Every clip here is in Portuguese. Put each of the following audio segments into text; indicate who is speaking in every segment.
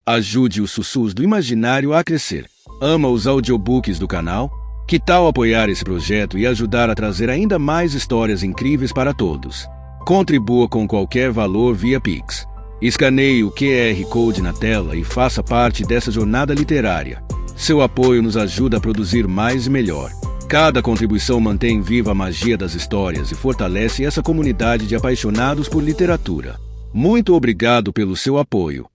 Speaker 1: Ajude os Sussurros do Imaginário a crescer. Ama os audiobooks do canal? Que tal apoiar esse projeto e ajudar a trazer ainda mais histórias incríveis para todos? Contribua com qualquer valor via Pix. Escaneie o QR Code na tela e faça parte dessa jornada literária. Seu apoio nos ajuda a produzir mais e melhor. Cada contribuição mantém viva a magia das histórias e fortalece essa comunidade de apaixonados por literatura. Muito obrigado pelo seu apoio.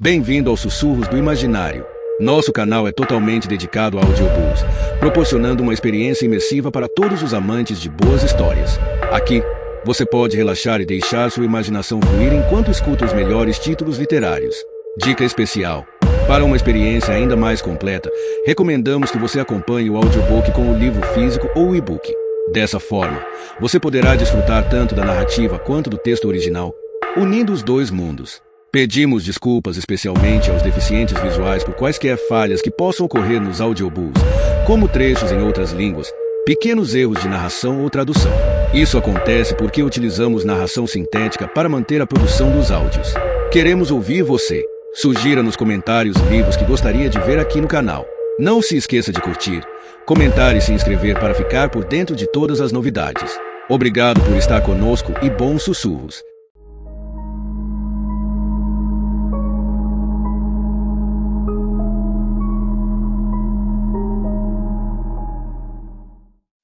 Speaker 1: Bem-vindo aos Sussurros do Imaginário. Nosso canal é totalmente dedicado a audiobooks, proporcionando uma experiência imersiva para todos os amantes de boas histórias. Aqui, você pode relaxar e deixar sua imaginação fluir enquanto escuta os melhores títulos literários. Dica especial: para uma experiência ainda mais completa, recomendamos que você acompanhe o audiobook com o livro físico ou o e-book. Dessa forma, você poderá desfrutar tanto da narrativa quanto do texto original, unindo os dois mundos. Pedimos desculpas especialmente aos deficientes visuais por quaisquer falhas que possam ocorrer nos audiobooks, como trechos em outras línguas, pequenos erros de narração ou tradução. Isso acontece porque utilizamos narração sintética para manter a produção dos áudios. Queremos ouvir você. Sugira nos comentários livros que gostaria de ver aqui no canal. Não se esqueça de curtir, comentar e se inscrever para ficar por dentro de todas as novidades. Obrigado por estar conosco e bons sussurros.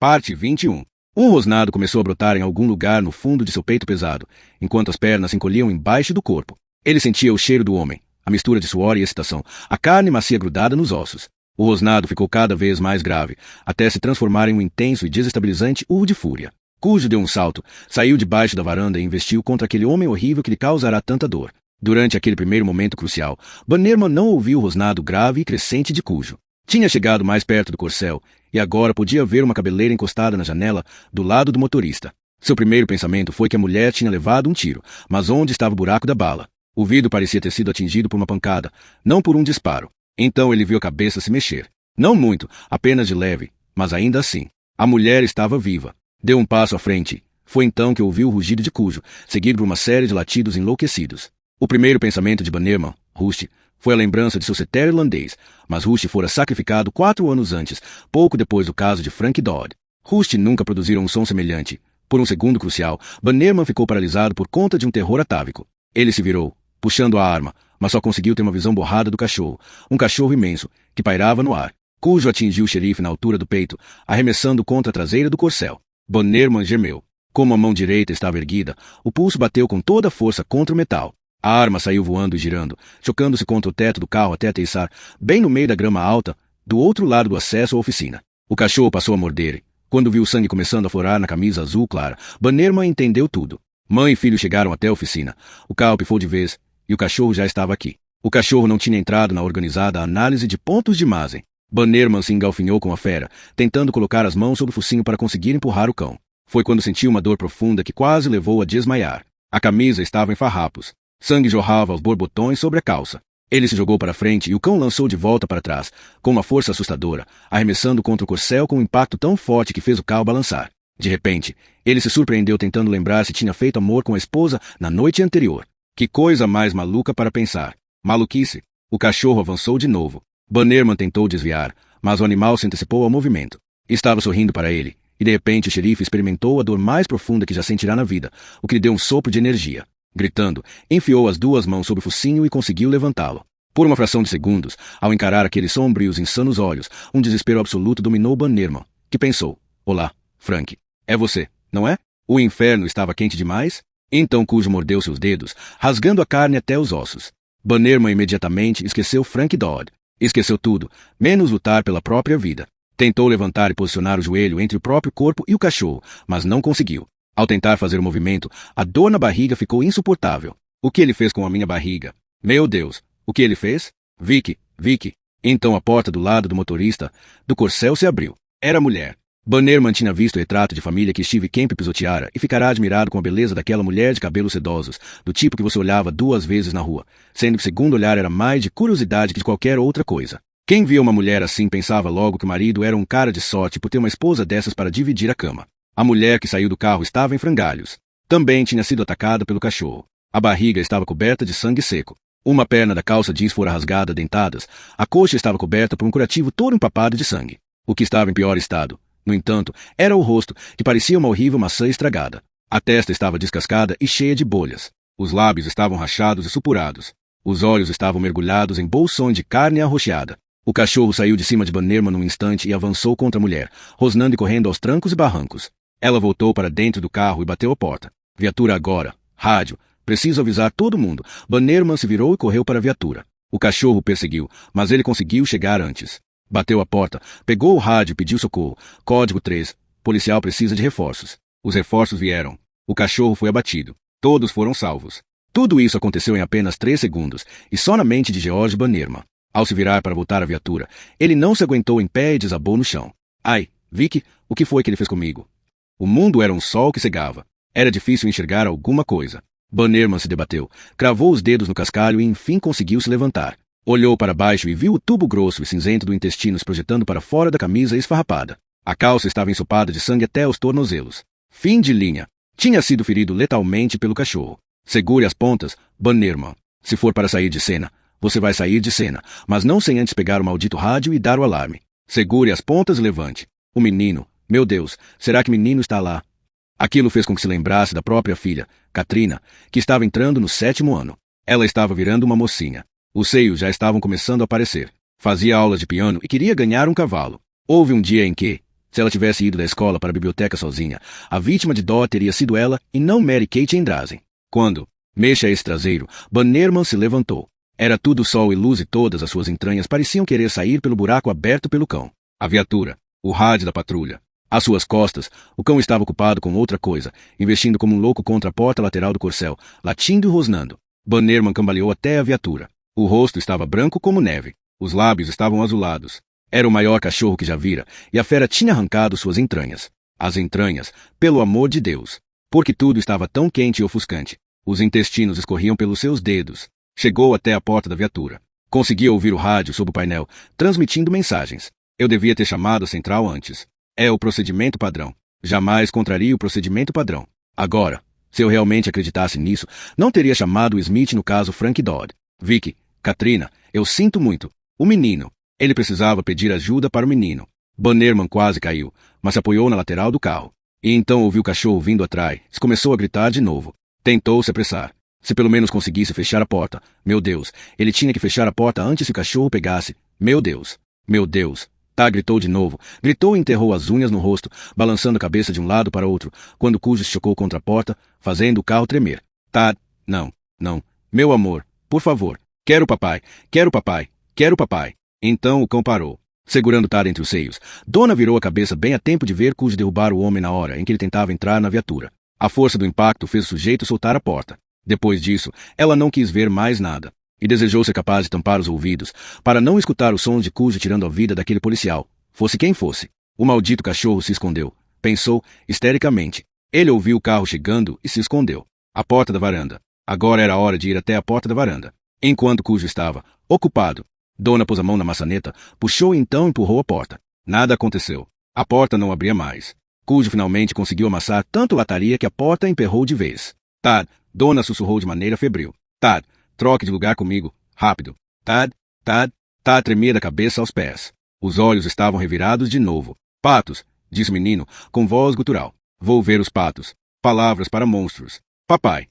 Speaker 1: Parte 21. Um rosnado começou a brotar em algum lugar no fundo de seu peito pesado, enquanto as pernas se encolhiam embaixo do corpo. Ele sentia o cheiro do homem, a mistura de suor e excitação, a carne macia grudada nos ossos. O rosnado ficou cada vez mais grave, até se transformar em um intenso e desestabilizante urro de fúria. Cujo deu um salto, saiu debaixo da varanda e investiu contra aquele homem horrível que lhe causará tanta dor. Durante aquele primeiro momento crucial, Bannerman não ouviu o rosnado grave e crescente de Cujo. Tinha chegado mais perto do corcel, e agora podia ver uma cabeleira encostada na janela, do lado do motorista. Seu primeiro pensamento foi que a mulher tinha levado um tiro, mas onde estava o buraco da bala? O vidro parecia ter sido atingido por uma pancada, não por um disparo. Então ele viu a cabeça se mexer. Não muito, apenas de leve, mas ainda assim. A mulher estava viva. Deu um passo à frente. Foi então que ouviu o rugido de Cujo, seguido por uma série de latidos enlouquecidos. O primeiro pensamento de Bannerman, Rusty, foi a lembrança de seu cetero irlandês, mas Rusty fora sacrificado 4 anos antes, pouco depois do caso de Frank Dodd. Rusty nunca produziram um som semelhante. Por um segundo crucial, Bannerman ficou paralisado por conta de um terror atávico. Ele se virou, puxando a arma, mas só conseguiu ter uma visão borrada do cachorro, um cachorro imenso, que pairava no ar. Cujo atingiu o xerife na altura do peito, arremessando contra a traseira do corcel. Bannerman gemeu. Como a mão direita estava erguida, o pulso bateu com toda a força contra o metal. A arma saiu voando e girando, chocando-se contra o teto do carro até aterrissar bem no meio da grama alta, do outro lado do acesso à oficina. O cachorro passou a morder. Quando viu o sangue começando a florar na camisa azul clara, Bannerman entendeu tudo. Mãe e filho chegaram até a oficina. O carro pifou de vez, e o cachorro já estava aqui. O cachorro não tinha entrado na organizada análise de pontos de Mazen. Bannerman se engalfinhou com a fera, tentando colocar as mãos sobre o focinho para conseguir empurrar o cão. Foi quando sentiu uma dor profunda que quase levou a desmaiar. A camisa estava em farrapos. Sangue jorrava aos borbotões sobre a calça. Ele se jogou para frente e o cão lançou de volta para trás, com uma força assustadora, arremessando contra o corcel com um impacto tão forte que fez o carro balançar. De repente, ele se surpreendeu tentando lembrar se tinha feito amor com a esposa na noite anterior. Que coisa mais maluca para pensar. Maluquice. O cachorro avançou de novo. Bannerman tentou desviar, mas o animal se antecipou ao movimento. Estava sorrindo para ele, e de repente o xerife experimentou a dor mais profunda que já sentirá na vida, o que lhe deu um sopro de energia. Gritando, enfiou as 2 mãos sob o focinho e conseguiu levantá-lo. Por uma fração de segundos, ao encarar aqueles sombrios, insanos olhos, um desespero absoluto dominou Bannerman, que pensou: Olá, Frank. É você, não é? O inferno estava quente demais? Então Cujo mordeu seus dedos, rasgando a carne até os ossos. Bannerman imediatamente esqueceu Frank Dodd. Esqueceu tudo, menos lutar pela própria vida. Tentou levantar e posicionar o joelho entre o próprio corpo e o cachorro, mas não conseguiu. Ao tentar fazer o movimento, a dor na barriga ficou insuportável. O que ele fez com a minha barriga? Meu Deus, o que ele fez? Vicky. Então a porta do lado do motorista do corcel se abriu. Era a mulher. Bannerman tinha visto o retrato de família que Steve Kemp pisoteara e ficará admirado com a beleza daquela mulher de cabelos sedosos, do tipo que você olhava 2 vezes na rua, sendo que o segundo olhar era mais de curiosidade que de qualquer outra coisa. Quem via uma mulher assim pensava logo que o marido era um cara de sorte por ter uma esposa dessas para dividir a cama. A mulher que saiu do carro estava em frangalhos. Também tinha sido atacada pelo cachorro. A barriga estava coberta de sangue seco. Uma perna da calça jeans fora rasgada a dentadas, a coxa estava coberta por um curativo todo empapado de sangue. O que estava em pior estado, no entanto, era o rosto, que parecia uma horrível maçã estragada. A testa estava descascada e cheia de bolhas. Os lábios estavam rachados e supurados. Os olhos estavam mergulhados em bolsões de carne arroxeada. O cachorro saiu de cima de Bannerman num instante e avançou contra a mulher, rosnando e correndo aos trancos e barrancos. Ela voltou para dentro do carro e bateu a porta. Viatura agora. Rádio. Preciso avisar todo mundo. Bannerman se virou e correu para a viatura. O cachorro perseguiu, mas ele conseguiu chegar antes. Bateu a porta, pegou o rádio e pediu socorro. Código 3. Policial precisa de reforços. Os reforços vieram. O cachorro foi abatido. Todos foram salvos. Tudo isso aconteceu em apenas 3 segundos, e só na mente de George Bannerman. Ao se virar para voltar à viatura, ele não se aguentou em pé e desabou no chão. Ai, Vicky, o que foi que ele fez comigo? O mundo era um sol que cegava. Era difícil enxergar alguma coisa. Bannerman se debateu, cravou os dedos no cascalho e enfim conseguiu se levantar. Olhou para baixo e viu o tubo grosso e cinzento do intestino se projetando para fora da camisa esfarrapada. A calça estava ensopada de sangue até os tornozelos. Fim de linha. Tinha sido ferido letalmente pelo cachorro. Segure as pontas, Bannerman. Se for para sair de cena, você vai sair de cena, mas não sem antes pegar o maldito rádio e dar o alarme. Segure as pontas e levante. O menino, meu Deus, será que o menino está lá? Aquilo fez com que se lembrasse da própria filha, Katrina, que estava entrando no 7º ano. Ela estava virando uma mocinha. Os seios já estavam começando a aparecer. Fazia aulas de piano e queria ganhar um cavalo. Houve um dia em que, se ela tivesse ido da escola para a biblioteca sozinha, a vítima de dó teria sido ela e não Mary Kate Andrazen. Quando, mexa esse traseiro, Bannerman se levantou. Era tudo sol e luz e todas as suas entranhas pareciam querer sair pelo buraco aberto pelo cão. A viatura, o rádio da patrulha. Às suas costas, o cão estava ocupado com outra coisa, investindo como um louco contra a porta lateral do corcel, latindo e rosnando. Bannerman cambaleou até a viatura. O rosto estava branco como neve. Os lábios estavam azulados. Era o maior cachorro que já vira, e a fera tinha arrancado suas entranhas. As entranhas, pelo amor de Deus. Porque tudo estava tão quente e ofuscante. Os intestinos escorriam pelos seus dedos. Chegou até a porta da viatura. Conseguia ouvir o rádio sob o painel, transmitindo mensagens. Eu devia ter chamado a central antes. É o procedimento padrão. Jamais contraria o procedimento padrão. Agora, se eu realmente acreditasse nisso, não teria chamado o Smith no caso Frank Dodd. Vicky, Katrina, eu sinto muito. O menino. Ele precisava pedir ajuda para o menino. Bannerman quase caiu, mas se apoiou na lateral do carro. E então ouviu o cachorro vindo atrás. Começou a gritar de novo. Tentou se apressar. Se pelo menos conseguisse fechar a porta. Meu Deus, ele tinha que fechar a porta antes que o cachorro pegasse. Meu Deus. Meu Deus. Tá, gritou de novo. Gritou e enterrou as unhas no rosto, balançando a cabeça de um lado para outro, quando Cujo se chocou contra a porta, fazendo o carro tremer. Tá, não, não. Meu amor, por favor. Quero papai, quero papai, quero papai. Então o cão parou, segurando Tad entre os seios. Donna virou a cabeça bem a tempo de ver Cujo derrubar o homem na hora em que ele tentava entrar na viatura. A força do impacto fez o sujeito soltar a porta. Depois disso, ela não quis ver mais nada. E desejou ser capaz de tampar os ouvidos, para não escutar os sons de Cujo tirando a vida daquele policial, fosse quem fosse. O maldito cachorro se escondeu, pensou, histericamente. Ele ouviu o carro chegando e se escondeu. A porta da varanda. Agora era a hora de ir até a porta da varanda. Enquanto Cujo estava ocupado, Donna pôs a mão na maçaneta, puxou e então empurrou a porta. Nada aconteceu. A porta não abria mais. Cujo finalmente conseguiu amassar tanto lataria que a porta emperrou de vez. Tad, Donna sussurrou de maneira febril. Tad, troque de lugar comigo, rápido. Tad, Tad tremia da cabeça aos pés. Os olhos estavam revirados de novo. Patos, disse o menino, com voz gutural. Vou ver os patos. Palavras para monstros. Papai.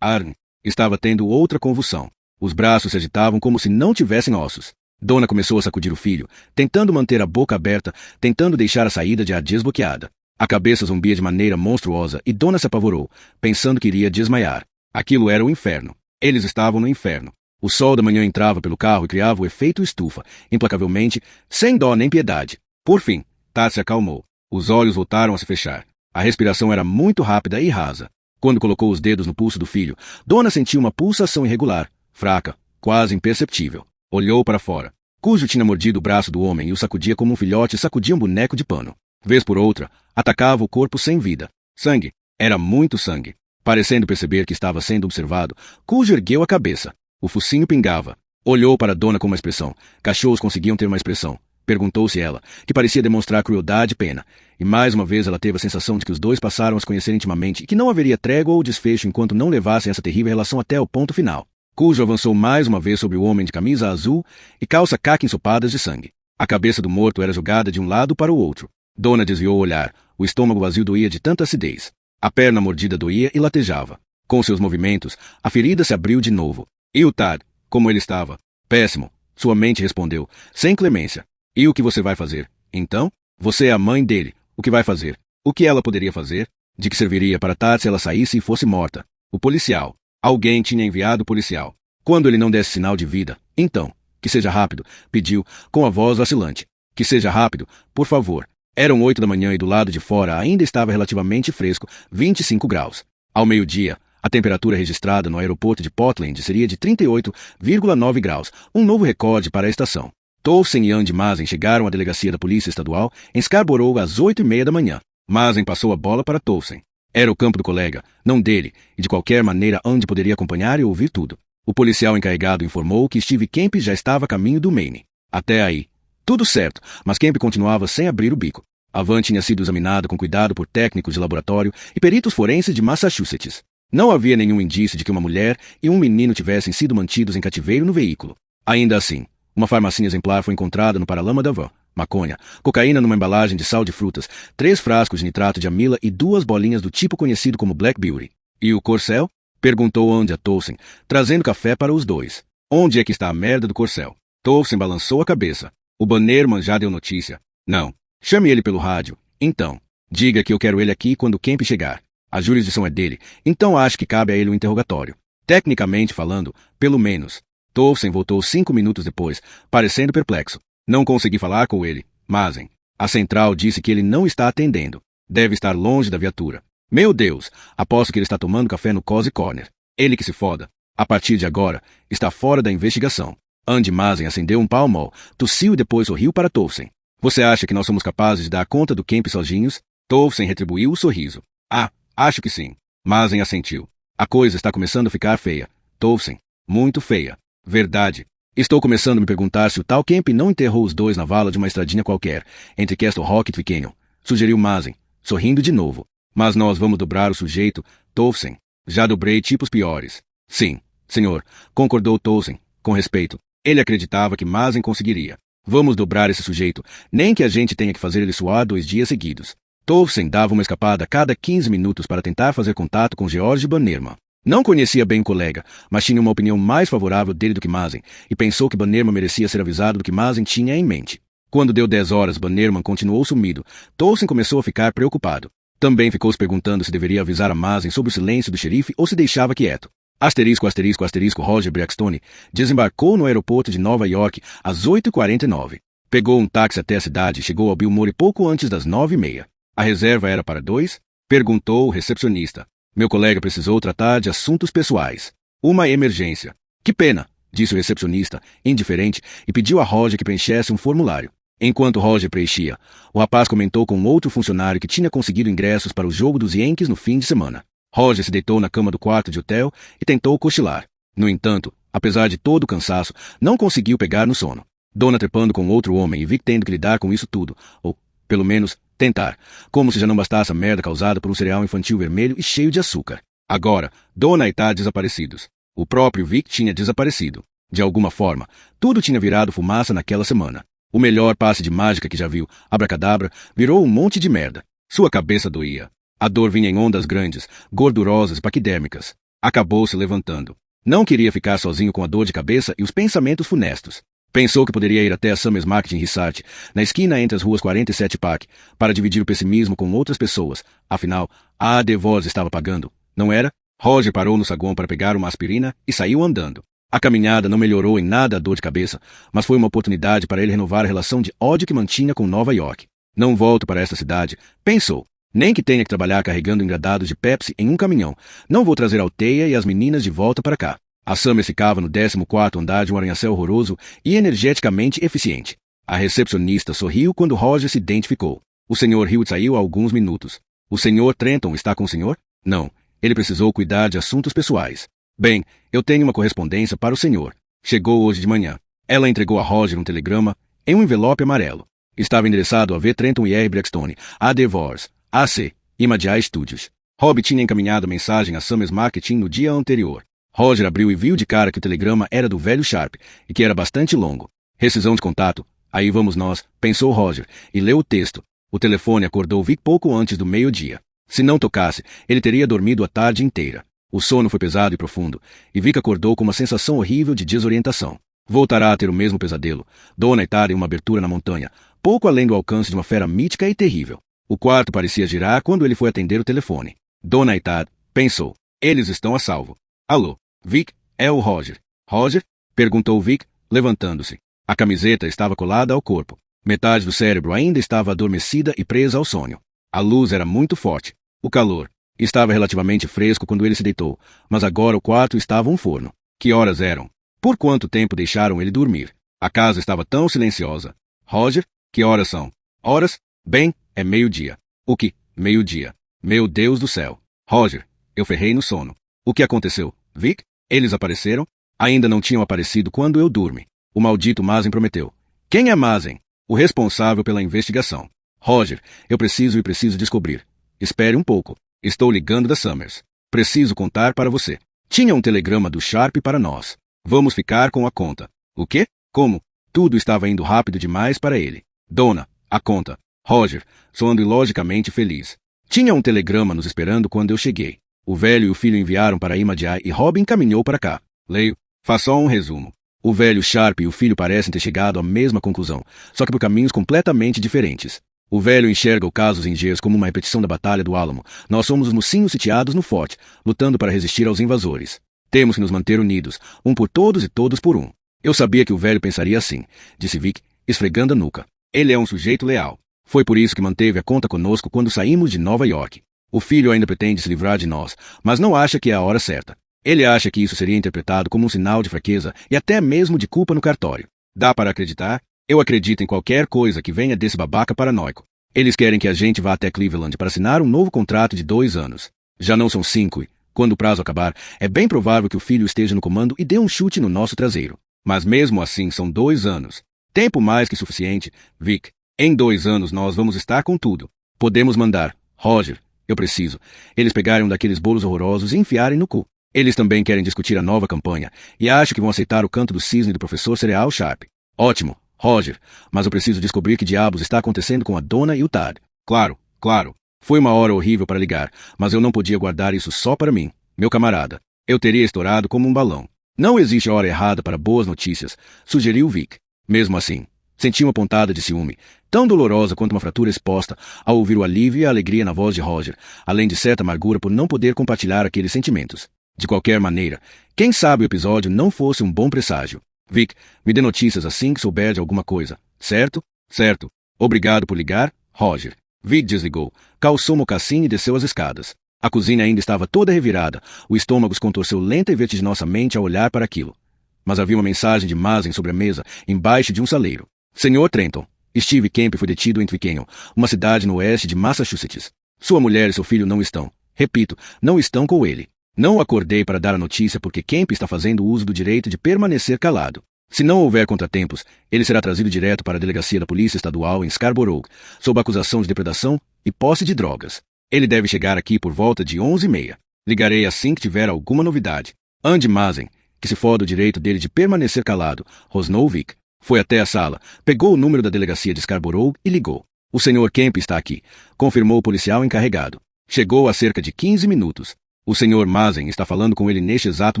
Speaker 1: Arn. Estava tendo outra convulsão. Os braços se agitavam como se não tivessem ossos. Donna começou a sacudir o filho, tentando manter a boca aberta, tentando deixar a saída de ar desbloqueada. A cabeça zumbia de maneira monstruosa e Donna se apavorou, pensando que iria desmaiar. Aquilo era o inferno. Eles estavam no inferno. O sol da manhã entrava pelo carro e criava o efeito estufa, implacavelmente, sem dó nem piedade. Por fim, Tad se acalmou. Os olhos voltaram a se fechar. A respiração era muito rápida e rasa. Quando colocou os dedos no pulso do filho, Donna sentiu uma pulsação irregular, fraca, quase imperceptível. Olhou para fora. Cujo tinha mordido o braço do homem e o sacudia como um filhote sacudia um boneco de pano. Vez por outra, atacava o corpo sem vida. Sangue. Era muito sangue. Parecendo perceber que estava sendo observado, Cujo ergueu a cabeça. O focinho pingava. Olhou para Donna com uma expressão. Cachorros conseguiam ter uma expressão. Perguntou-se ela, que parecia demonstrar crueldade e pena. E mais uma vez ela teve a sensação de que os dois passaram a se conhecer intimamente e que não haveria trégua ou desfecho enquanto não levassem essa terrível relação até o ponto final. cujo avançou mais uma vez sobre o homem de camisa azul e calça caqui ensopadas de sangue. A cabeça do morto era jogada de um lado para o outro. Dona desviou o olhar. O estômago vazio doía de tanta acidez. A perna mordida doía e latejava. Com seus movimentos, a ferida se abriu de novo. E o Tad, como ele estava? Péssimo. Sua mente respondeu, sem clemência. E o que você vai fazer? Então? Você é a mãe dele. O que vai fazer? O que ela poderia fazer? De que serviria para Tad se ela saísse e fosse morta? O policial. Alguém tinha enviado o policial. Quando ele não desse sinal de vida, então, que seja rápido, pediu, com a voz vacilante. Que seja rápido, por favor. Eram 8 da manhã e do lado de fora ainda estava relativamente fresco, 25 graus. Ao meio-dia, a temperatura registrada no aeroporto de Portland seria de 38,9 graus, um novo recorde para a estação. Towson e Andy Mazen chegaram à delegacia da Polícia Estadual em Scarborough às 8:30 da manhã. Mazen passou a bola para Towson. Era o campo do colega, não dele, e de qualquer maneira Andy poderia acompanhar e ouvir tudo. O policial encarregado informou que Steve Kemp já estava a caminho do Maine. Até aí, tudo certo, mas Kemp continuava sem abrir o bico. A van tinha sido examinada com cuidado por técnicos de laboratório e peritos forenses de Massachusetts. Não havia nenhum indício de que uma mulher e um menino tivessem sido mantidos em cativeiro no veículo. Ainda assim, uma farmacinha exemplar foi encontrada no paralama da van. Maconha, cocaína numa embalagem de sal de frutas, 3 frascos de nitrato de amila e 2 bolinhas do tipo conhecido como Black Beauty. E o Corcel? Perguntou Andy a Towson, trazendo café para os dois. Onde é que está a merda do Corcel? Towson balançou a cabeça. O Bannerman já deu notícia. Não. Chame ele pelo rádio. Então. Diga que eu quero ele aqui quando Kemp chegar. A jurisdição é dele, então acho que cabe a ele o interrogatório. Tecnicamente falando, pelo menos. Towson voltou 5 minutos depois, parecendo perplexo. Não consegui falar com ele. Mazen. A central disse que ele não está atendendo. Deve estar longe da viatura. Meu Deus, aposto que ele está tomando café no Cozy Corner. Ele que se foda. A partir de agora, está fora da investigação. Andy Mazen acendeu um Pall Mall, tossiu e depois sorriu para Towson. Você acha que nós somos capazes de dar conta do Kemp sozinhos? Towson retribuiu o sorriso. Ah, acho que sim. Mazen assentiu. A coisa está começando a ficar feia. Towson, muito feia. Verdade. Estou começando a me perguntar se o tal Kemp não enterrou os dois na vala de uma estradinha qualquer, entre Castle Rock e Twickenham. Sugeriu Mazen, sorrindo de novo. Mas nós vamos dobrar o sujeito, Towson. Já dobrei tipos piores. Sim, senhor, concordou Towson, com respeito. Ele acreditava que Mazen conseguiria. Vamos dobrar esse sujeito, nem que a gente tenha que fazer ele suar 2 dias seguidos. Towson dava uma escapada a cada 15 minutos para tentar fazer contato com George Bannerman. Não conhecia bem o colega, mas tinha uma opinião mais favorável dele do que Mazen, e pensou que Bannerman merecia ser avisado do que Mazen tinha em mente. Quando deu 10 horas, Bannerman continuou sumido. Towson começou a ficar preocupado. Também ficou se perguntando se deveria avisar a Mazen sobre o silêncio do xerife ou se deixava quieto. Asterisco, asterisco, asterisco, Roger Braxton desembarcou no aeroporto de Nova York às 8:49. Pegou um táxi até a cidade e chegou ao Bilmore pouco antes das 9:30. A reserva era para 2? Perguntou o recepcionista. Meu colega precisou tratar de assuntos pessoais. Uma emergência. Que pena, disse o recepcionista, indiferente, e pediu a Roger que preenchesse um formulário. Enquanto Roger preenchia, o rapaz comentou com outro funcionário que tinha conseguido ingressos para o jogo dos Yankees no fim de semana. Roger se deitou na cama do quarto de hotel e tentou cochilar. No entanto, apesar de todo o cansaço, não conseguiu pegar no sono. Dona trepando com outro homem e Vic tendo que lidar com isso tudo, ou, pelo menos, tentar, como se já não bastasse a merda causada por um cereal infantil vermelho e cheio de açúcar. Agora, Dona e Tad desaparecidos. O próprio Vic tinha desaparecido. De alguma forma, tudo tinha virado fumaça naquela semana. O melhor passe de mágica que já viu, abracadabra, virou um monte de merda. Sua cabeça doía. A dor vinha em ondas grandes, gordurosas e paquidérmicas. Acabou se levantando. Não queria ficar sozinho com a dor de cabeça e os pensamentos funestos. Pensou que poderia ir até a Summers Market em Rissart, na esquina entre as ruas 47 Park, para dividir o pessimismo com outras pessoas. Afinal, a DeVos estava pagando, não era? Roger parou no saguão para pegar uma aspirina e saiu andando. A caminhada não melhorou em nada a dor de cabeça, mas foi uma oportunidade para ele renovar a relação de ódio que mantinha com Nova York. Não volto para esta cidade, pensou. Nem que tenha que trabalhar carregando engradados de Pepsi em um caminhão. Não vou trazer a Alteia e as meninas de volta para cá. A Summers ficava no 14º andar de um arranha-céu horroroso e energeticamente eficiente. A recepcionista sorriu quando Roger se identificou. O Sr. Hewitt saiu há alguns minutos. O Sr. Trenton está com o senhor? Não. Ele precisou cuidar de assuntos pessoais. Bem, eu tenho uma correspondência para o senhor. Chegou hoje de manhã. Ela entregou a Roger um telegrama em um envelope amarelo. Estava endereçado a V. Trenton e R. Braxton, a DeVos, AC, Imagiar Studios. Rob tinha encaminhado a mensagem a Summers Marketing no dia anterior. Roger abriu e viu de cara que o telegrama era do velho Sharp e que era bastante longo. Rescisão de contato. Aí vamos nós, pensou Roger, e leu o texto. O telefone acordou Vic pouco antes do meio-dia. Se não tocasse, ele teria dormido a tarde inteira. O sono foi pesado e profundo, e Vic acordou com uma sensação horrível de desorientação. Voltará a ter o mesmo pesadelo. Dona Etar em uma abertura na montanha, pouco além do alcance de uma fera mítica e terrível. O quarto parecia girar quando ele foi atender o telefone. Dona Etar pensou. Eles estão a salvo. Alô, Vic, é o Roger. Roger? Perguntou Vic, levantando-se. A camiseta estava colada ao corpo. Metade do cérebro ainda estava adormecida e presa ao sonho. A luz era muito forte. O calor. Estava relativamente fresco quando ele se deitou, mas agora o quarto estava um forno. Que horas eram? Por quanto tempo deixaram ele dormir? A casa estava tão silenciosa. Roger, que horas são? Horas? Bem, é meio-dia. O que? Meio-dia. Meu Deus do céu. Roger, eu ferrei no sono. O que aconteceu? Vic? Eles apareceram? Ainda não tinham aparecido quando eu dormi. O maldito Mazen prometeu. Quem é Mazen? O responsável pela investigação. Roger, eu preciso descobrir. Espere um pouco. Estou ligando da Summers. Preciso contar para você. Tinha um telegrama do Sharp para nós. Vamos ficar com a conta. O quê? Como? Tudo estava indo rápido demais para ele. Dona, a conta. Roger, soando ilogicamente feliz. Tinha um telegrama nos esperando quando eu cheguei. O velho e o filho enviaram para Imadiai e Robin caminhou para cá. Leio. Faz só um resumo. O velho Sharp e o filho parecem ter chegado à mesma conclusão, só que por caminhos completamente diferentes. O velho enxerga o caso Zingers como uma repetição da Batalha do Álamo. Nós somos os mocinhos sitiados no forte, lutando para resistir aos invasores. Temos que nos manter unidos, um por todos e todos por um. Eu sabia que o velho pensaria assim, disse Vic, esfregando a nuca. Ele é um sujeito leal. Foi por isso que manteve a conta conosco quando saímos de Nova York. O filho ainda pretende se livrar de nós, mas não acha que é a hora certa. Ele acha que isso seria interpretado como um sinal de fraqueza e até mesmo de culpa no cartório. Dá para acreditar? Eu acredito em qualquer coisa que venha desse babaca paranoico. Eles querem que a gente vá até Cleveland para assinar um novo contrato de 2 anos. Já não são 5 e, quando o prazo acabar, é bem provável que o filho esteja no comando e dê um chute no nosso traseiro. Mas mesmo assim são 2 anos. Tempo mais que suficiente, Vic. Em 2 anos nós vamos estar com tudo. Podemos mandar. Roger, eu preciso. Eles pegarem um daqueles bolos horrorosos e enfiarem no cu. Eles também querem discutir a nova campanha e acho que vão aceitar o canto do cisne do professor Cereal Sharp. Ótimo, Roger, mas eu preciso descobrir que diabos está acontecendo com a dona e o Tad. Claro, claro. Foi uma hora horrível para ligar, mas eu não podia guardar isso só para mim, meu camarada. Eu teria estourado como um balão. Não existe hora errada para boas notícias, sugeriu Vic. Mesmo assim, senti uma pontada de ciúme, tão dolorosa quanto uma fratura exposta, ao ouvir o alívio e a alegria na voz de Roger, além de certa amargura por não poder compartilhar aqueles sentimentos. De qualquer maneira, quem sabe o episódio não fosse um bom presságio. Vic, me dê notícias assim que souber de alguma coisa. Certo? Certo. Obrigado por ligar, Roger. Vic desligou, calçou o mocassim e desceu as escadas. A cozinha ainda estava toda revirada, o estômago se contorceu lenta e vertiginosamente ao olhar para aquilo. Mas havia uma mensagem de Mazen sobre a mesa, embaixo de um saleiro. Senhor Trenton, Steve Kemp foi detido em Twickenham, uma cidade no oeste de Massachusetts. Sua mulher e seu filho não estão. Repito, não estão com ele. Não acordei para dar a notícia porque Kemp está fazendo uso do direito de permanecer calado. Se não houver contratempos, ele será trazido direto para a delegacia da Polícia Estadual em Scarborough, sob acusação de depredação e posse de drogas. Ele deve chegar aqui por volta de 11h30. Ligarei assim que tiver alguma novidade. Andy Mazen, que se foda o direito dele de permanecer calado, rosnou Vic. Foi até a sala, pegou o número da delegacia de Scarborough e ligou. O senhor Kemp está aqui, confirmou o policial encarregado. Chegou há cerca de 15 minutos. O senhor Mazen está falando com ele neste exato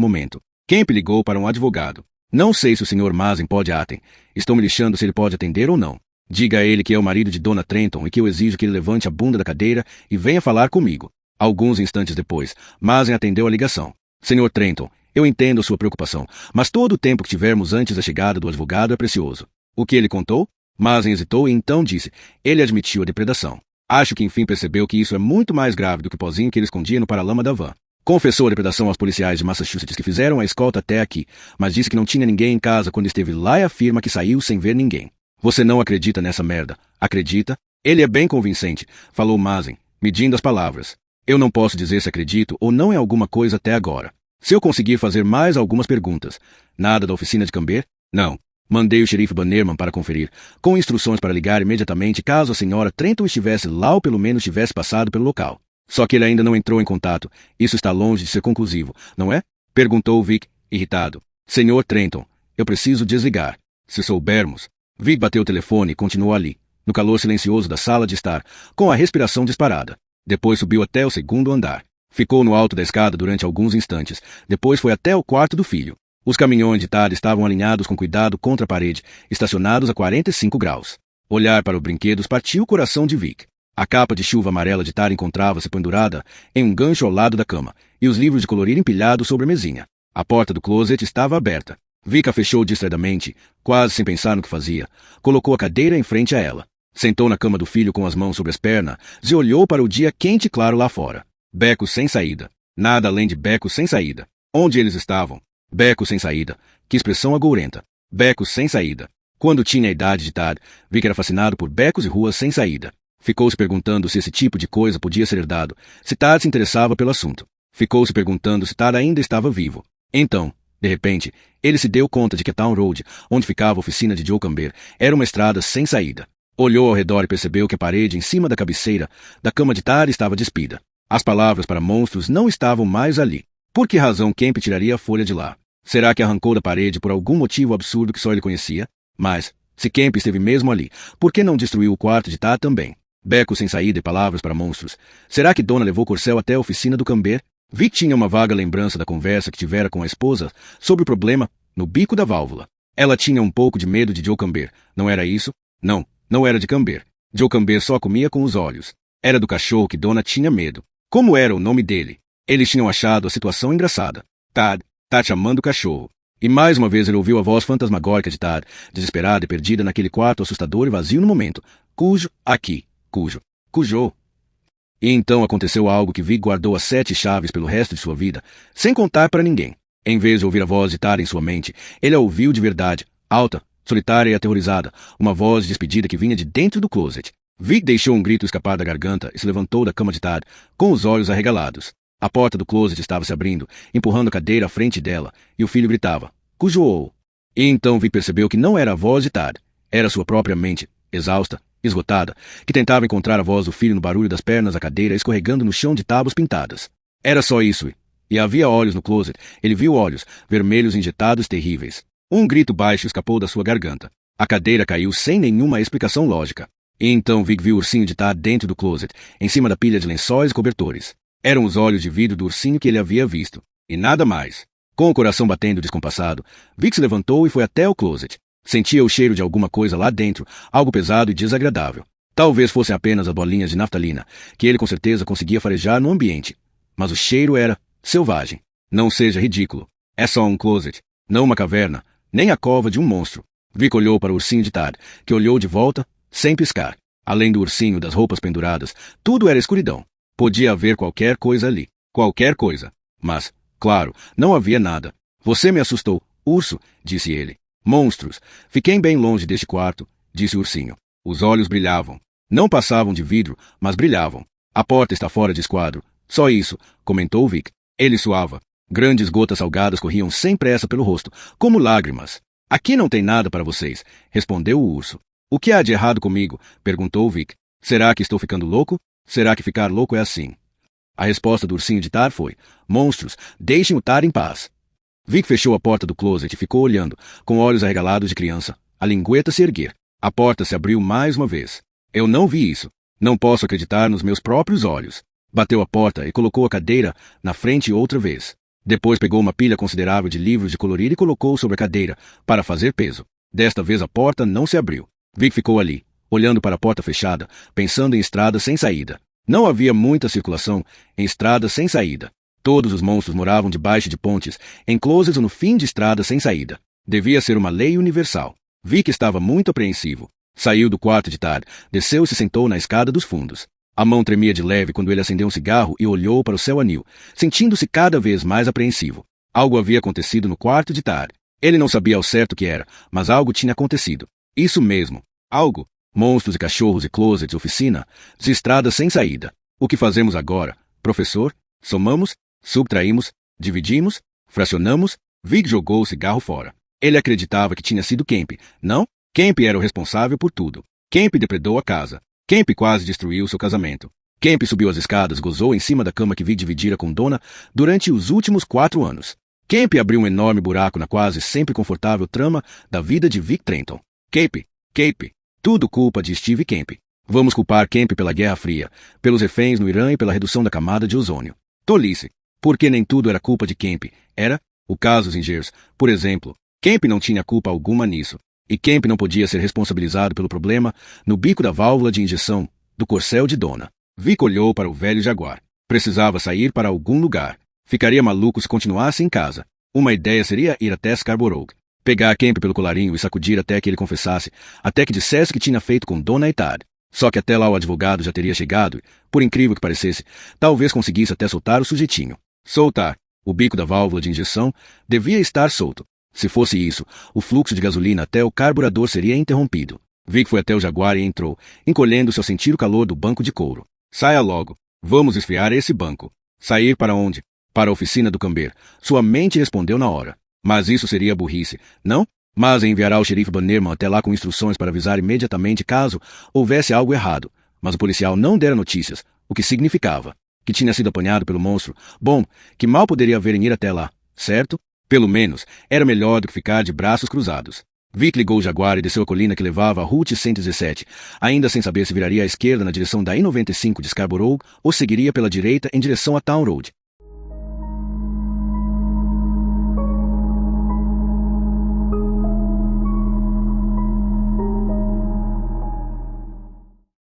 Speaker 1: momento. Kemp ligou para um advogado. Não sei se o senhor Mazen pode atem. Estou me lixando se ele pode atender ou não. Diga a ele que é o marido de Dona Trenton e que eu exijo que ele levante a bunda da cadeira e venha falar comigo. Alguns instantes depois, Mazen atendeu a ligação. Senhor Trenton, eu entendo sua preocupação, mas todo o tempo que tivermos antes da chegada do advogado é precioso. O que ele contou? Mazen hesitou e então disse. Ele admitiu a depredação. Acho que enfim percebeu que isso é muito mais grave do que o pozinho que ele escondia no paralama da van. Confessou a depredação aos policiais de Massachusetts que fizeram a escolta até aqui, mas disse que não tinha ninguém em casa quando esteve lá e afirma que saiu sem ver ninguém. Você não acredita nessa merda? Acredita? Ele é bem convincente, falou Mazen, medindo as palavras. Eu não posso dizer se acredito ou não em alguma coisa até agora. Se eu conseguir fazer mais algumas perguntas. Nada da oficina de Camber? Não. Mandei o xerife Bannerman para conferir, com instruções para ligar imediatamente caso a senhora Trenton estivesse lá ou pelo menos tivesse passado pelo local. Só que ele ainda não entrou em contato. Isso está longe de ser conclusivo, não é? Perguntou Vic, irritado. Senhor Trenton, eu preciso desligar. Se soubermos. Vic bateu o telefone e continuou ali, no calor silencioso da sala de estar, com a respiração disparada. Depois subiu até o segundo andar. Ficou no alto da escada durante alguns instantes. Depois foi até o quarto do filho. Os caminhões de Tad estavam alinhados com cuidado contra a parede, estacionados a 45 graus. Olhar para os brinquedos partiu o coração de Vic. A capa de chuva amarela de Tad encontrava-se pendurada em um gancho ao lado da cama, e os livros de colorir empilhados sobre a mesinha. A porta do closet estava aberta. Vic a fechou distraidamente, quase sem pensar no que fazia. Colocou a cadeira em frente a ela. Sentou na cama do filho com as mãos sobre as pernas e olhou para o dia quente e claro lá fora. Becos sem saída. Nada além de becos sem saída. Onde eles estavam? Becos sem saída. Que expressão agourenta. Becos sem saída. Quando tinha a idade de Tad, Vic era fascinado por becos e ruas sem saída. Ficou se perguntando se esse tipo de coisa podia ser herdado, se Tad se interessava pelo assunto. Ficou se perguntando se Tad ainda estava vivo. Então, de repente, ele se deu conta de que a Town Road, onde ficava a oficina de Joe Camber, era uma estrada sem saída. Olhou ao redor e percebeu que a parede em cima da cabeceira da cama de Tad estava despida. As palavras para monstros não estavam mais ali. Por que razão Kemp tiraria a folha de lá? Será que arrancou da parede por algum motivo absurdo que só ele conhecia? Mas, se Kemp esteve mesmo ali, por que não destruiu o quarto de Tad também? Becos sem saída e palavras para monstros. Será que Donna levou Corcel até a oficina do Camber? Vic tinha uma vaga lembrança da conversa que tivera com a esposa sobre o problema no bico da válvula. Ela tinha um pouco de medo de Joe Camber. Não era isso? Não, não era de Camber. Joe Camber só comia com os olhos. Era do cachorro que Donna tinha medo. Como era o nome dele? Eles tinham achado a situação engraçada. Tad chamando o cachorro. E mais uma vez ele ouviu a voz fantasmagórica de Tad, desesperada e perdida naquele quarto assustador e vazio no momento. Cujo. E então aconteceu algo que Vic guardou as 7 chaves pelo resto de sua vida, sem contar para ninguém. Em vez de ouvir a voz de Tad em sua mente, ele a ouviu de verdade, alta, solitária e aterrorizada, uma voz de despedida que vinha de dentro do closet. Vic deixou um grito escapar da garganta e se levantou da cama de Tad, com os olhos arregalados. A porta do closet estava se abrindo, empurrando a cadeira à frente dela, e o filho gritava, Cujo! E então Vic percebeu que não era a voz de Tad, era sua própria mente, exausta, esgotada, que tentava encontrar a voz do filho no barulho das pernas da cadeira escorregando no chão de tábuas pintadas. Era só isso, e havia olhos no closet. Ele viu olhos, vermelhos injetados terríveis. Um grito baixo escapou da sua garganta. A cadeira caiu sem nenhuma explicação lógica. E então Vic viu o ursinho de Tad dentro do closet, em cima da pilha de lençóis e cobertores. Eram os olhos de vidro do ursinho que ele havia visto. E nada mais. Com o coração batendo descompassado, Vic se levantou e foi até o closet. Sentia o cheiro de alguma coisa lá dentro, algo pesado e desagradável. Talvez fossem apenas as bolinhas de naftalina, que ele com certeza conseguia farejar no ambiente. Mas o cheiro era selvagem. Não seja ridículo. É só um closet, não uma caverna, nem a cova de um monstro. Vic olhou para o ursinho de Tad, que olhou de volta, sem piscar. Além do ursinho e das roupas penduradas, tudo era escuridão. Podia haver qualquer coisa ali. Qualquer coisa. Mas, claro, não havia nada. Você me assustou, urso, disse ele. Monstros. Fiquem bem longe deste quarto, disse o ursinho. Os olhos brilhavam. Não passavam de vidro, mas brilhavam. A porta está fora de esquadro. Só isso, comentou Vic. Ele suava. Grandes gotas salgadas corriam sem pressa pelo rosto, como lágrimas. Aqui não tem nada para vocês, respondeu o urso. O que há de errado comigo? Perguntou Vic. Será que estou ficando louco? Será que ficar louco é assim? A resposta do ursinho de Tad foi: monstros, deixem o Tad em paz. Vic fechou a porta do closet e ficou olhando, com olhos arregalados de criança, a lingueta se erguer. A porta se abriu mais uma vez. Eu não vi isso. Não posso acreditar nos meus próprios olhos. Bateu a porta e colocou a cadeira na frente outra vez. Depois pegou uma pilha considerável de livros de colorir e colocou sobre a cadeira, para fazer peso. Desta vez a porta não se abriu. Vic ficou ali, olhando para a porta fechada, pensando em estradas sem saída. Não havia muita circulação em estradas sem saída. Todos os monstros moravam debaixo de pontes, em closets ou no fim de estradas sem saída. Devia ser uma lei universal. Vic estava muito apreensivo. Saiu do quarto de Tad, desceu e se sentou na escada dos fundos. A mão tremia de leve quando ele acendeu um cigarro e olhou para o céu anil, sentindo-se cada vez mais apreensivo. Algo havia acontecido no quarto de Tad. Ele não sabia ao certo o que era, mas algo tinha acontecido. Isso mesmo. Algo. Monstros e cachorros e closets, oficina, e estradas sem saída. O que fazemos agora, professor? Somamos? Subtraímos? Dividimos? Fracionamos? Vic jogou o cigarro fora. Ele acreditava que tinha sido Kemp. Não? Kemp era o responsável por tudo. Kemp depredou a casa. Kemp quase destruiu seu casamento. Kemp subiu as escadas, gozou em cima da cama que Vic dividira com Donna durante os últimos 4 anos. Kemp abriu um enorme buraco na quase sempre confortável trama da vida de Vic Trenton. Kemp, tudo culpa de Steve Kemp. Vamos culpar Kemp pela Guerra Fria, pelos reféns no Irã e pela redução da camada de ozônio. Tolice, porque nem tudo era culpa de Kemp. Era o caso Zingers, por exemplo. Kemp não tinha culpa alguma nisso. E Kemp não podia ser responsabilizado pelo problema no bico da válvula de injeção do corcel de Donna. Vic olhou para o velho Jaguar. Precisava sair para algum lugar. Ficaria maluco se continuasse em casa. Uma ideia seria ir até Scarborough, pegar Kemp pelo colarinho e sacudir até que ele confessasse, até que dissesse o que tinha feito com Donna e Tad. Só que até lá o advogado já teria chegado e, por incrível que parecesse, talvez conseguisse até soltar o sujeitinho. Soltar. O bico da válvula de injeção devia estar solto. Se fosse isso, o fluxo de gasolina até o carburador seria interrompido. Vic foi até o Jaguar e entrou, encolhendo-se ao sentir o calor do banco de couro. Saia logo. Vamos esfriar esse banco. Sair para onde? Para a oficina do Camber. Sua mente respondeu na hora. Mas isso seria burrice, não? Mas enviará o xerife Bannerman até lá com instruções para avisar imediatamente caso houvesse algo errado. Mas o policial não dera notícias, o que significava que tinha sido apanhado pelo monstro. Bom, que mal poderia haver em ir até lá, certo? Pelo menos, era melhor do que ficar de braços cruzados. Vic ligou o Jaguar e desceu a colina que levava a Route 117, ainda sem saber se viraria à esquerda na direção da I-95 de Scarborough ou seguiria pela direita em direção a Town Road.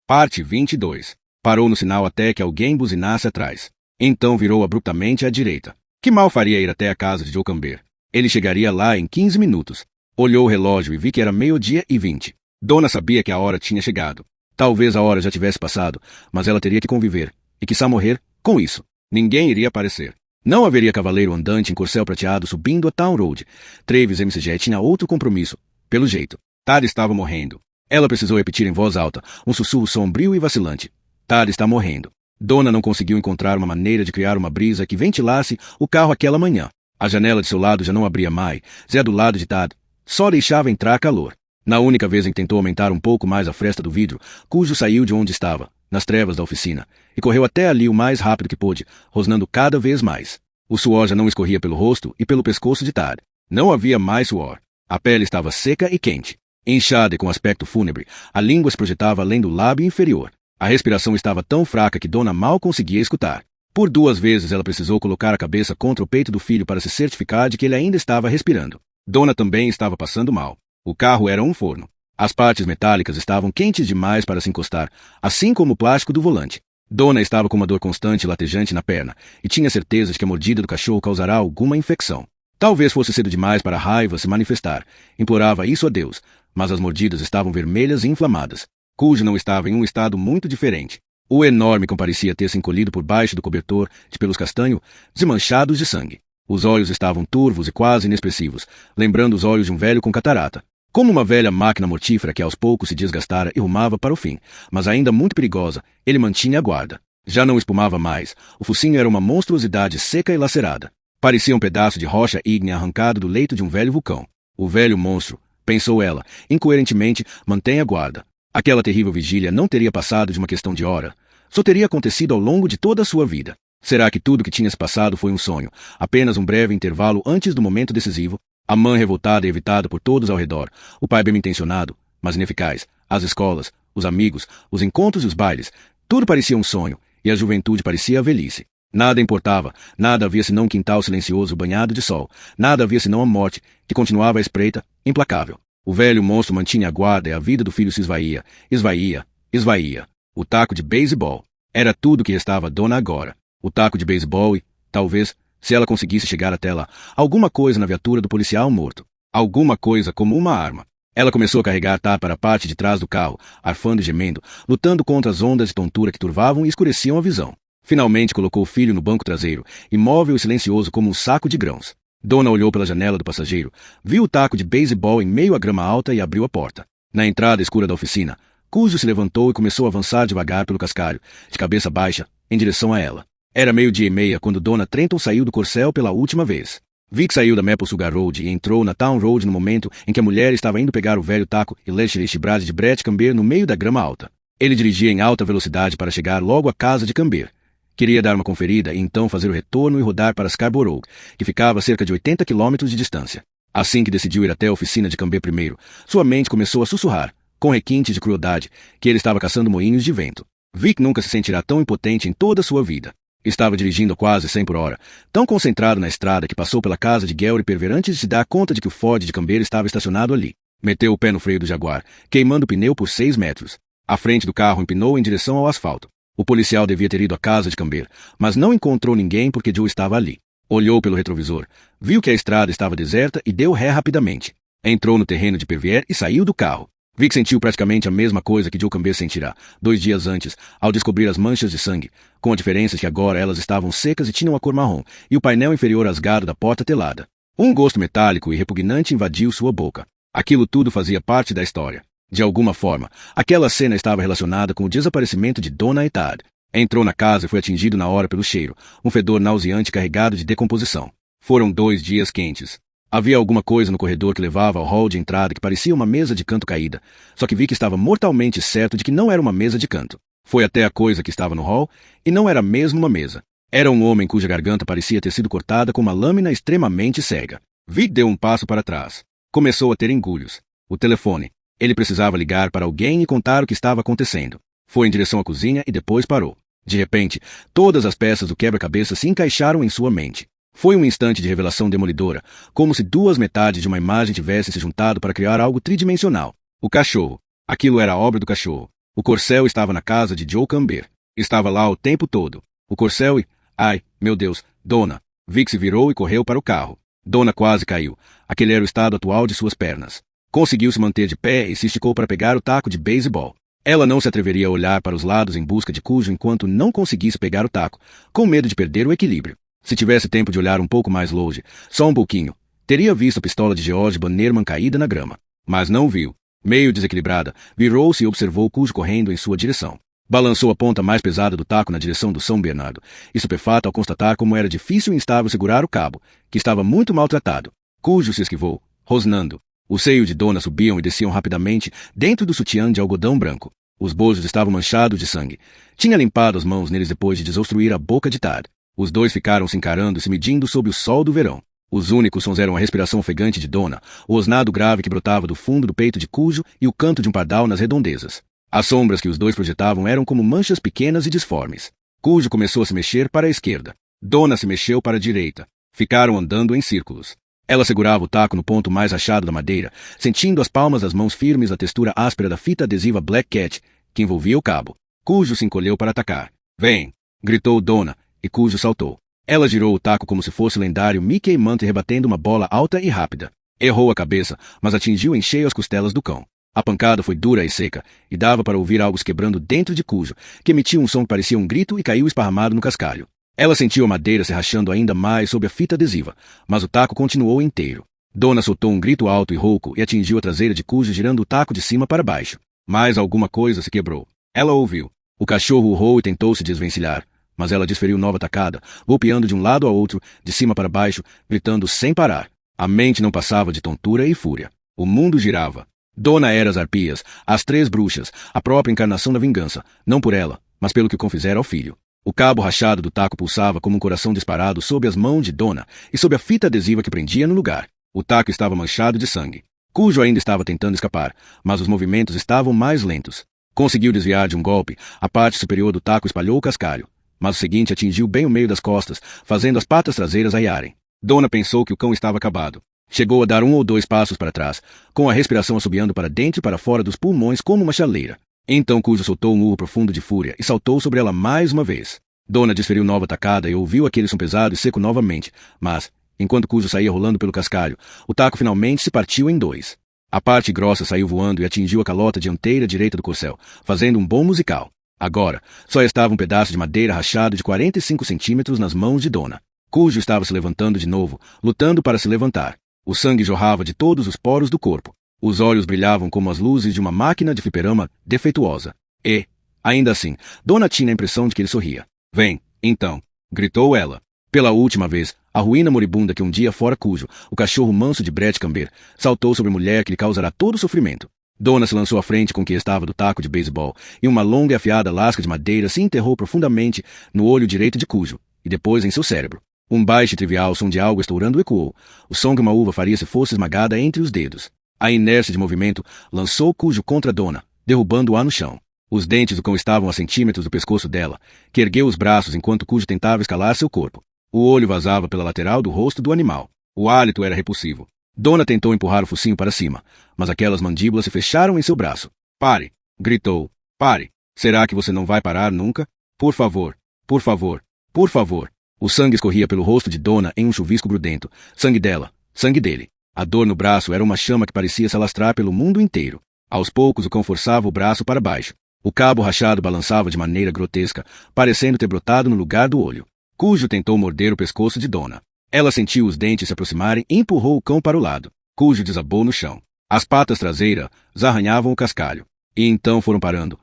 Speaker 1: Parte 22. Parou no sinal até que alguém buzinasse atrás. Então virou abruptamente à direita. Que mal faria ir até a casa de Joe Camber? Ele chegaria lá em 15 minutos. Olhou o relógio e vi que era 12:20. Donna sabia que a hora tinha chegado. Talvez a hora já tivesse passado, mas ela teria que conviver, e quiçá morrer, com isso. Ninguém iria aparecer. Não haveria cavaleiro andante em corcel prateado subindo a Town Road. Travis MCG tinha outro compromisso. Pelo jeito, Tad estava morrendo. Ela precisou repetir em voz alta, um sussurro sombrio e vacilante. Tad está morrendo. Donna não conseguiu encontrar uma maneira de criar uma brisa que ventilasse o carro aquela manhã. A janela de seu lado já não abria mais, Zé do lado de Tad só deixava entrar calor. Na única vez em que tentou aumentar um pouco mais a fresta do vidro, Cujo saiu de onde estava, nas trevas da oficina, e correu até ali o mais rápido que pôde, rosnando cada vez mais. O suor já não escorria pelo rosto e pelo pescoço de Tad. Não havia mais suor. A pele estava seca e quente. Inchada e com aspecto fúnebre, a língua se projetava além do lábio inferior. A respiração estava tão fraca que Donna mal conseguia escutar. Por 2 vezes ela precisou colocar a cabeça contra o peito do filho para se certificar de que ele ainda estava respirando. Donna também estava passando mal. O carro era um forno. As partes metálicas estavam quentes demais para se encostar, assim como o plástico do volante. Donna estava com uma dor constante e latejante na perna, e tinha certeza de que a mordida do cachorro causará alguma infecção. Talvez fosse cedo demais para a raiva se manifestar. Implorava isso a Deus, mas as mordidas estavam vermelhas e inflamadas. Cujo não estava em um estado muito diferente. O enorme parecia ter se encolhido por baixo do cobertor de pelos castanho, desmanchados de sangue. Os olhos estavam turvos e quase inexpressivos, lembrando os olhos de um velho com catarata. Como uma velha máquina mortífera que aos poucos se desgastara e rumava para o fim, mas ainda muito perigosa, ele mantinha a guarda. Já não espumava mais. O focinho era uma monstruosidade seca e lacerada. Parecia um pedaço de rocha ígnea arrancado do leito de um velho vulcão. O velho monstro, pensou ela, incoerentemente, mantém a guarda. Aquela terrível vigília não teria passado de uma questão de hora. Só teria acontecido ao longo de toda a sua vida. Será que tudo que tinha se passado foi um sonho, apenas um breve intervalo antes do momento decisivo? A mãe revoltada e evitada por todos ao redor, o pai bem intencionado, mas ineficaz, as escolas, os amigos, os encontros e os bailes, tudo parecia um sonho, e a juventude parecia a velhice. Nada importava, nada havia senão um quintal silencioso banhado de sol, nada havia senão a morte, que continuava à espreita, implacável. O velho monstro mantinha a guarda e a vida do filho se esvaía. O taco de beisebol. Era tudo que restava a Donna agora. O taco de beisebol e, talvez, se ela conseguisse chegar até lá, alguma coisa na viatura do policial morto. Alguma coisa como uma arma. Ela começou a carregar Tad para a parte de trás do carro, arfando e gemendo, lutando contra as ondas de tontura que turvavam e escureciam a visão. Finalmente colocou o filho no banco traseiro, imóvel e silencioso como um saco de grãos. Donna olhou pela janela do passageiro, viu o taco de beisebol em meio à grama alta e abriu a porta. Na entrada escura da oficina, Cujo se levantou e começou a avançar devagar pelo cascalho, de cabeça baixa, em direção a ela. Era 12:30 quando Donna Trenton saiu do corcel pela última vez. Vic saiu da Maple Sugar Road e entrou na Town Road no momento em que a mulher estava indo pegar o velho taco e leste brade de Brett Camber no meio da grama alta. Ele dirigia em alta velocidade para chegar logo à casa de Camber, Queria dar uma conferida e então fazer o retorno e rodar para Scarborough, que ficava a cerca de 80 quilômetros de distância. Assim que decidiu ir até a oficina de Camber primeiro, sua mente começou a sussurrar, com requintes de crueldade, que ele estava caçando moinhos de vento. Vic nunca se sentirá tão impotente em toda a sua vida. Estava dirigindo a quase 100 por hora, tão concentrado na estrada que passou pela casa de Gary Perver antes de se dar conta de que o Ford de Camber estava estacionado ali. Meteu o pé no freio do Jaguar, queimando o pneu por 6 metros. A frente do carro empinou em direção ao asfalto. O policial devia ter ido à casa de Camber, mas não encontrou ninguém porque Joe estava ali. Olhou pelo retrovisor, viu que a estrada estava deserta e deu ré rapidamente. Entrou no terreno de Pervier e saiu do carro. Vic sentiu praticamente a mesma coisa que Joe Camber sentirá, 2 dias antes, ao descobrir as manchas de sangue, com a diferença que agora elas estavam secas e tinham a cor marrom, e o painel inferior rasgado da porta telada. Um gosto metálico e repugnante invadiu sua boca. Aquilo tudo fazia parte da história. De alguma forma, aquela cena estava relacionada com o desaparecimento de Donna e Tad. Entrou na casa e foi atingido na hora pelo cheiro, um fedor nauseante carregado de decomposição. Foram 2 dias quentes. Havia alguma coisa no corredor que levava ao hall de entrada que parecia uma mesa de canto caída, só que Vic estava mortalmente certo de que não era uma mesa de canto. Foi até a coisa que estava no hall, e não era mesmo uma mesa. Era um homem cuja garganta parecia ter sido cortada com uma lâmina extremamente cega. Vic deu um passo para trás. Começou a ter engulhos. O telefone. Ele precisava ligar para alguém e contar o que estava acontecendo. Foi em direção à cozinha e depois parou. De repente, todas as peças do quebra-cabeça se encaixaram em sua mente. Foi um instante de revelação demolidora, como se 2 metades de uma imagem tivessem se juntado para criar algo tridimensional. O cachorro. Aquilo era a obra do cachorro. O corcel estava na casa de Joe Camber. Estava lá o tempo todo. O corcel e... Ai, meu Deus, Donna. Vic se virou e correu para o carro. Donna quase caiu. Aquele era o estado atual de suas pernas. Conseguiu se manter de pé e se esticou para pegar o taco de beisebol. Ela não se atreveria a olhar para os lados em busca de Cujo enquanto não conseguisse pegar o taco, com medo de perder o equilíbrio. Se tivesse tempo de olhar um pouco mais longe, só um pouquinho, teria visto a pistola de George Bannerman caída na grama. Mas não viu. Meio desequilibrada, virou-se e observou Cujo correndo em sua direção. Balançou a ponta mais pesada do taco na direção do São Bernardo, estupefata ao constatar como era difícil e instável segurar o cabo, que estava muito maltratado. Cujo se esquivou, rosnando. O seio de Donna subiam e desciam rapidamente dentro do sutiã de algodão branco. Os bojos estavam manchados de sangue. Tinha limpado as mãos neles depois de desobstruir a boca de Tad. Os dois ficaram se encarando e se medindo sob o sol do verão. Os únicos sons eram a respiração ofegante de Donna, o osnado grave que brotava do fundo do peito de Cujo e o canto de um pardal nas redondezas. As sombras que os dois projetavam eram como manchas pequenas e disformes. Cujo começou a se mexer para a esquerda. Donna se mexeu para a direita. Ficaram andando em círculos. Ela segurava o taco no ponto mais rachado da madeira, sentindo as palmas das mãos firmes a textura áspera da fita adesiva Black Cat, que envolvia o cabo. Cujo se encolheu para atacar. Vem! Gritou Donna, e Cujo saltou. Ela girou o taco como se fosse o lendário Mickey Mantle rebatendo uma bola alta e rápida. Errou a cabeça, mas atingiu em cheio as costelas do cão. A pancada foi dura e seca, e dava para ouvir algo se quebrando dentro de Cujo, que emitia um som que parecia um grito e caiu esparramado no cascalho. Ela sentiu a madeira se rachando ainda mais sob a fita adesiva, mas o taco continuou inteiro. Donna soltou um grito alto e rouco e atingiu a traseira de Cujo girando o taco de cima para baixo. Mas alguma coisa se quebrou. Ela ouviu. O cachorro urrou e tentou se desvencilhar, mas ela desferiu nova tacada, golpeando de um lado ao outro, de cima para baixo, gritando sem parar. A mente não passava de tontura e fúria. O mundo girava. Donna era as arpias, as 3 bruxas, a própria encarnação da vingança, não por ela, mas pelo que confizera ao filho. O cabo rachado do taco pulsava como um coração disparado sob as mãos de Donna e sob a fita adesiva que prendia no lugar. O taco estava manchado de sangue. Cujo ainda estava tentando escapar, mas os movimentos estavam mais lentos. Conseguiu desviar de um golpe, a parte superior do taco espalhou o cascalho, mas o seguinte atingiu bem o meio das costas, fazendo as patas traseiras aiarem. Donna pensou que o cão estava acabado. Chegou a dar 1 ou 2 passos para trás, com a respiração assobiando para dentro e para fora dos pulmões como uma chaleira. Então Cujo soltou um urro profundo de fúria e saltou sobre ela mais uma vez. Donna desferiu nova tacada e ouviu aquele som pesado e seco novamente, mas, enquanto Cujo saía rolando pelo cascalho, o taco finalmente se partiu em 2. A parte grossa saiu voando e atingiu a calota dianteira direita do corcel, fazendo um bom musical. Agora, só estava um pedaço de madeira rachado de 45 centímetros nas mãos de Donna. Cujo estava se levantando de novo, lutando para se levantar. O sangue jorrava de todos os poros do corpo. Os olhos brilhavam como as luzes de uma máquina de fliperama defeituosa. E, ainda assim, Donna tinha a impressão de que ele sorria. Vem, então, gritou ela. Pela última vez, a ruína moribunda que um dia fora Cujo, o cachorro manso de Brett Camber, saltou sobre a mulher que lhe causará todo o sofrimento. Dona se lançou à frente com o que estava do taco de beisebol, e uma longa e afiada lasca de madeira se enterrou profundamente no olho direito de Cujo, e depois em seu cérebro. Um baixo e trivial som de algo estourando ecoou. O som que uma uva faria se fosse esmagada entre os dedos. A inércia de movimento lançou Cujo contra Dona, derrubando-a no chão. Os dentes do cão estavam a centímetros do pescoço dela, que ergueu os braços enquanto Cujo tentava escalar seu corpo. O olho vazava pela lateral do rosto do animal. O hálito era repulsivo. Dona tentou empurrar o focinho para cima, mas aquelas mandíbulas se fecharam em seu braço. Pare! Gritou. Pare! Será que você não vai parar nunca? Por favor! Por favor! Por favor! O sangue escorria pelo rosto de Dona em um chuvisco grudento. Sangue dela. Sangue dele. A dor no braço era uma chama que parecia se alastrar pelo mundo inteiro. Aos poucos o cão forçava o braço para baixo. O cabo rachado balançava de maneira grotesca, parecendo ter brotado no lugar do olho. Cujo tentou morder o pescoço de Dona. Ela sentiu os dentes se aproximarem e empurrou o cão para o lado. Cujo desabou no chão. As patas traseiras arranhavam o cascalho. E então foram parando,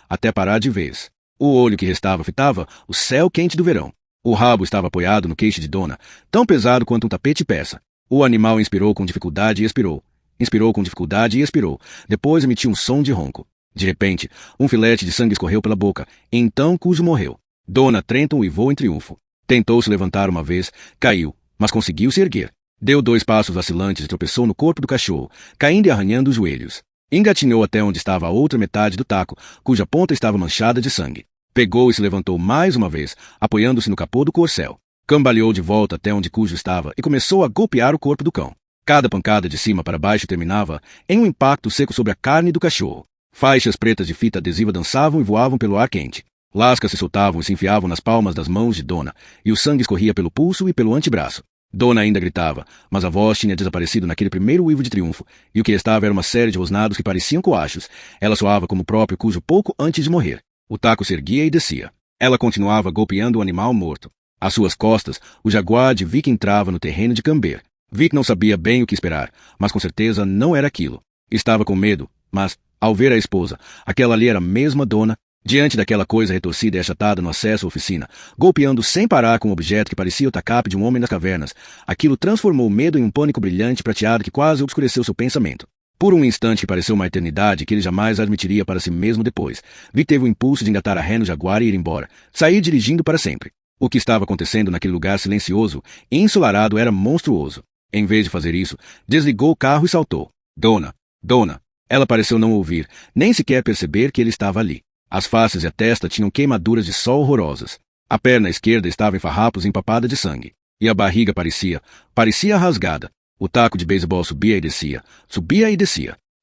Speaker 1: até parar de vez. O olho que restava fitava o céu quente do verão. O rabo estava apoiado no queixo de Dona, tão pesado quanto um tapete persa. O animal inspirou com dificuldade e expirou. Inspirou com dificuldade e expirou. Depois emitiu um som de ronco. De repente, um filete de sangue escorreu pela boca. E então Cujo morreu. Dona Trenton uivou em triunfo. Tentou se levantar uma vez, caiu, mas conseguiu se erguer. Deu 2 passos vacilantes e tropeçou no corpo do cachorro, caindo e arranhando os joelhos. Engatinhou até onde estava a outra metade do taco, cuja ponta estava manchada de sangue. Pegou e se levantou mais uma vez, apoiando-se no capô do corcel. Cambaleou de volta até onde Cujo estava e começou a golpear o corpo do cão. Cada pancada de cima para baixo terminava em um impacto seco sobre a carne do cachorro. Faixas pretas de fita adesiva dançavam e voavam pelo ar quente. Lascas se soltavam e se enfiavam nas palmas das mãos de Dona, e o sangue escorria pelo pulso e pelo antebraço. Dona ainda gritava, mas a voz tinha desaparecido naquele primeiro uivo de triunfo, e o que estava era uma série de rosnados que pareciam coachos. Ela soava como o próprio Cujo pouco antes de morrer. O taco se erguia e descia. Ela continuava golpeando o animal morto. Às suas costas, o jaguar de Vic entrava no terreno de Camber. Vic não sabia bem o que esperar, mas com certeza não era aquilo. Estava com medo, mas, ao ver a esposa, aquela ali era a mesma Dona, diante daquela coisa retorcida e achatada no acesso à oficina, golpeando sem parar com um objeto que parecia o tacape de um homem nas cavernas, aquilo transformou o medo em um pânico brilhante prateado que quase obscureceu seu pensamento. Por um instante que pareceu uma eternidade que ele jamais admitiria para si mesmo depois, Vic teve o impulso de engatar a ré no jaguar e ir embora, sair dirigindo para sempre. O que estava acontecendo naquele lugar silencioso e ensolarado era monstruoso. Em vez de fazer isso, desligou o carro e saltou. Dona! Dona! Ela pareceu não ouvir, nem sequer perceber que ele estava ali. As faces e a testa tinham queimaduras de sol horrorosas. A perna esquerda estava em farrapos empapada de sangue. E a barriga parecia rasgada. O taco de beisebol subia e descia.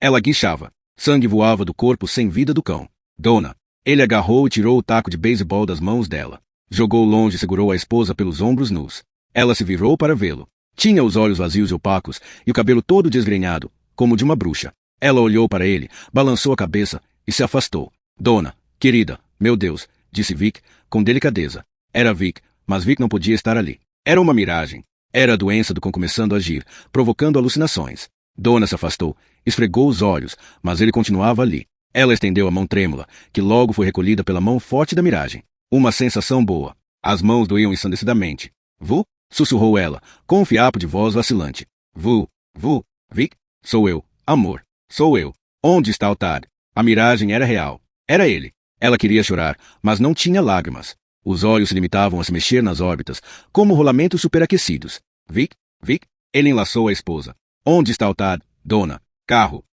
Speaker 1: Ela guinchava. Sangue voava do corpo sem vida do cão. Dona! Ele agarrou e tirou o taco de beisebol das mãos dela. Jogou longe e segurou a esposa pelos ombros nus. Ela se virou para vê-lo. Tinha os olhos vazios e opacos, e o cabelo todo desgrenhado, como de uma bruxa. Ela olhou para ele, balançou a cabeça e se afastou. Dona, querida, meu Deus, disse Vic, com delicadeza. Era Vic, mas Vic não podia estar ali. Era uma miragem. Era a doença do cão começando a agir, provocando alucinações. Dona se afastou, esfregou os olhos, mas ele continuava ali. Ela estendeu a mão trêmula, que logo foi recolhida pela mão forte da miragem. Uma sensação boa. As mãos doíam ensandecidamente. Vu? Sussurrou ela, com um fiapo de voz vacilante. Vu, Vic? Sou eu, amor. Sou eu. Onde está o Tad? A miragem era real. Era ele. Ela queria chorar, mas não tinha lágrimas. Os olhos se limitavam a se mexer nas órbitas, como rolamentos superaquecidos. Vic? Ele enlaçou a esposa. Onde está o Tad? Dona. Carro.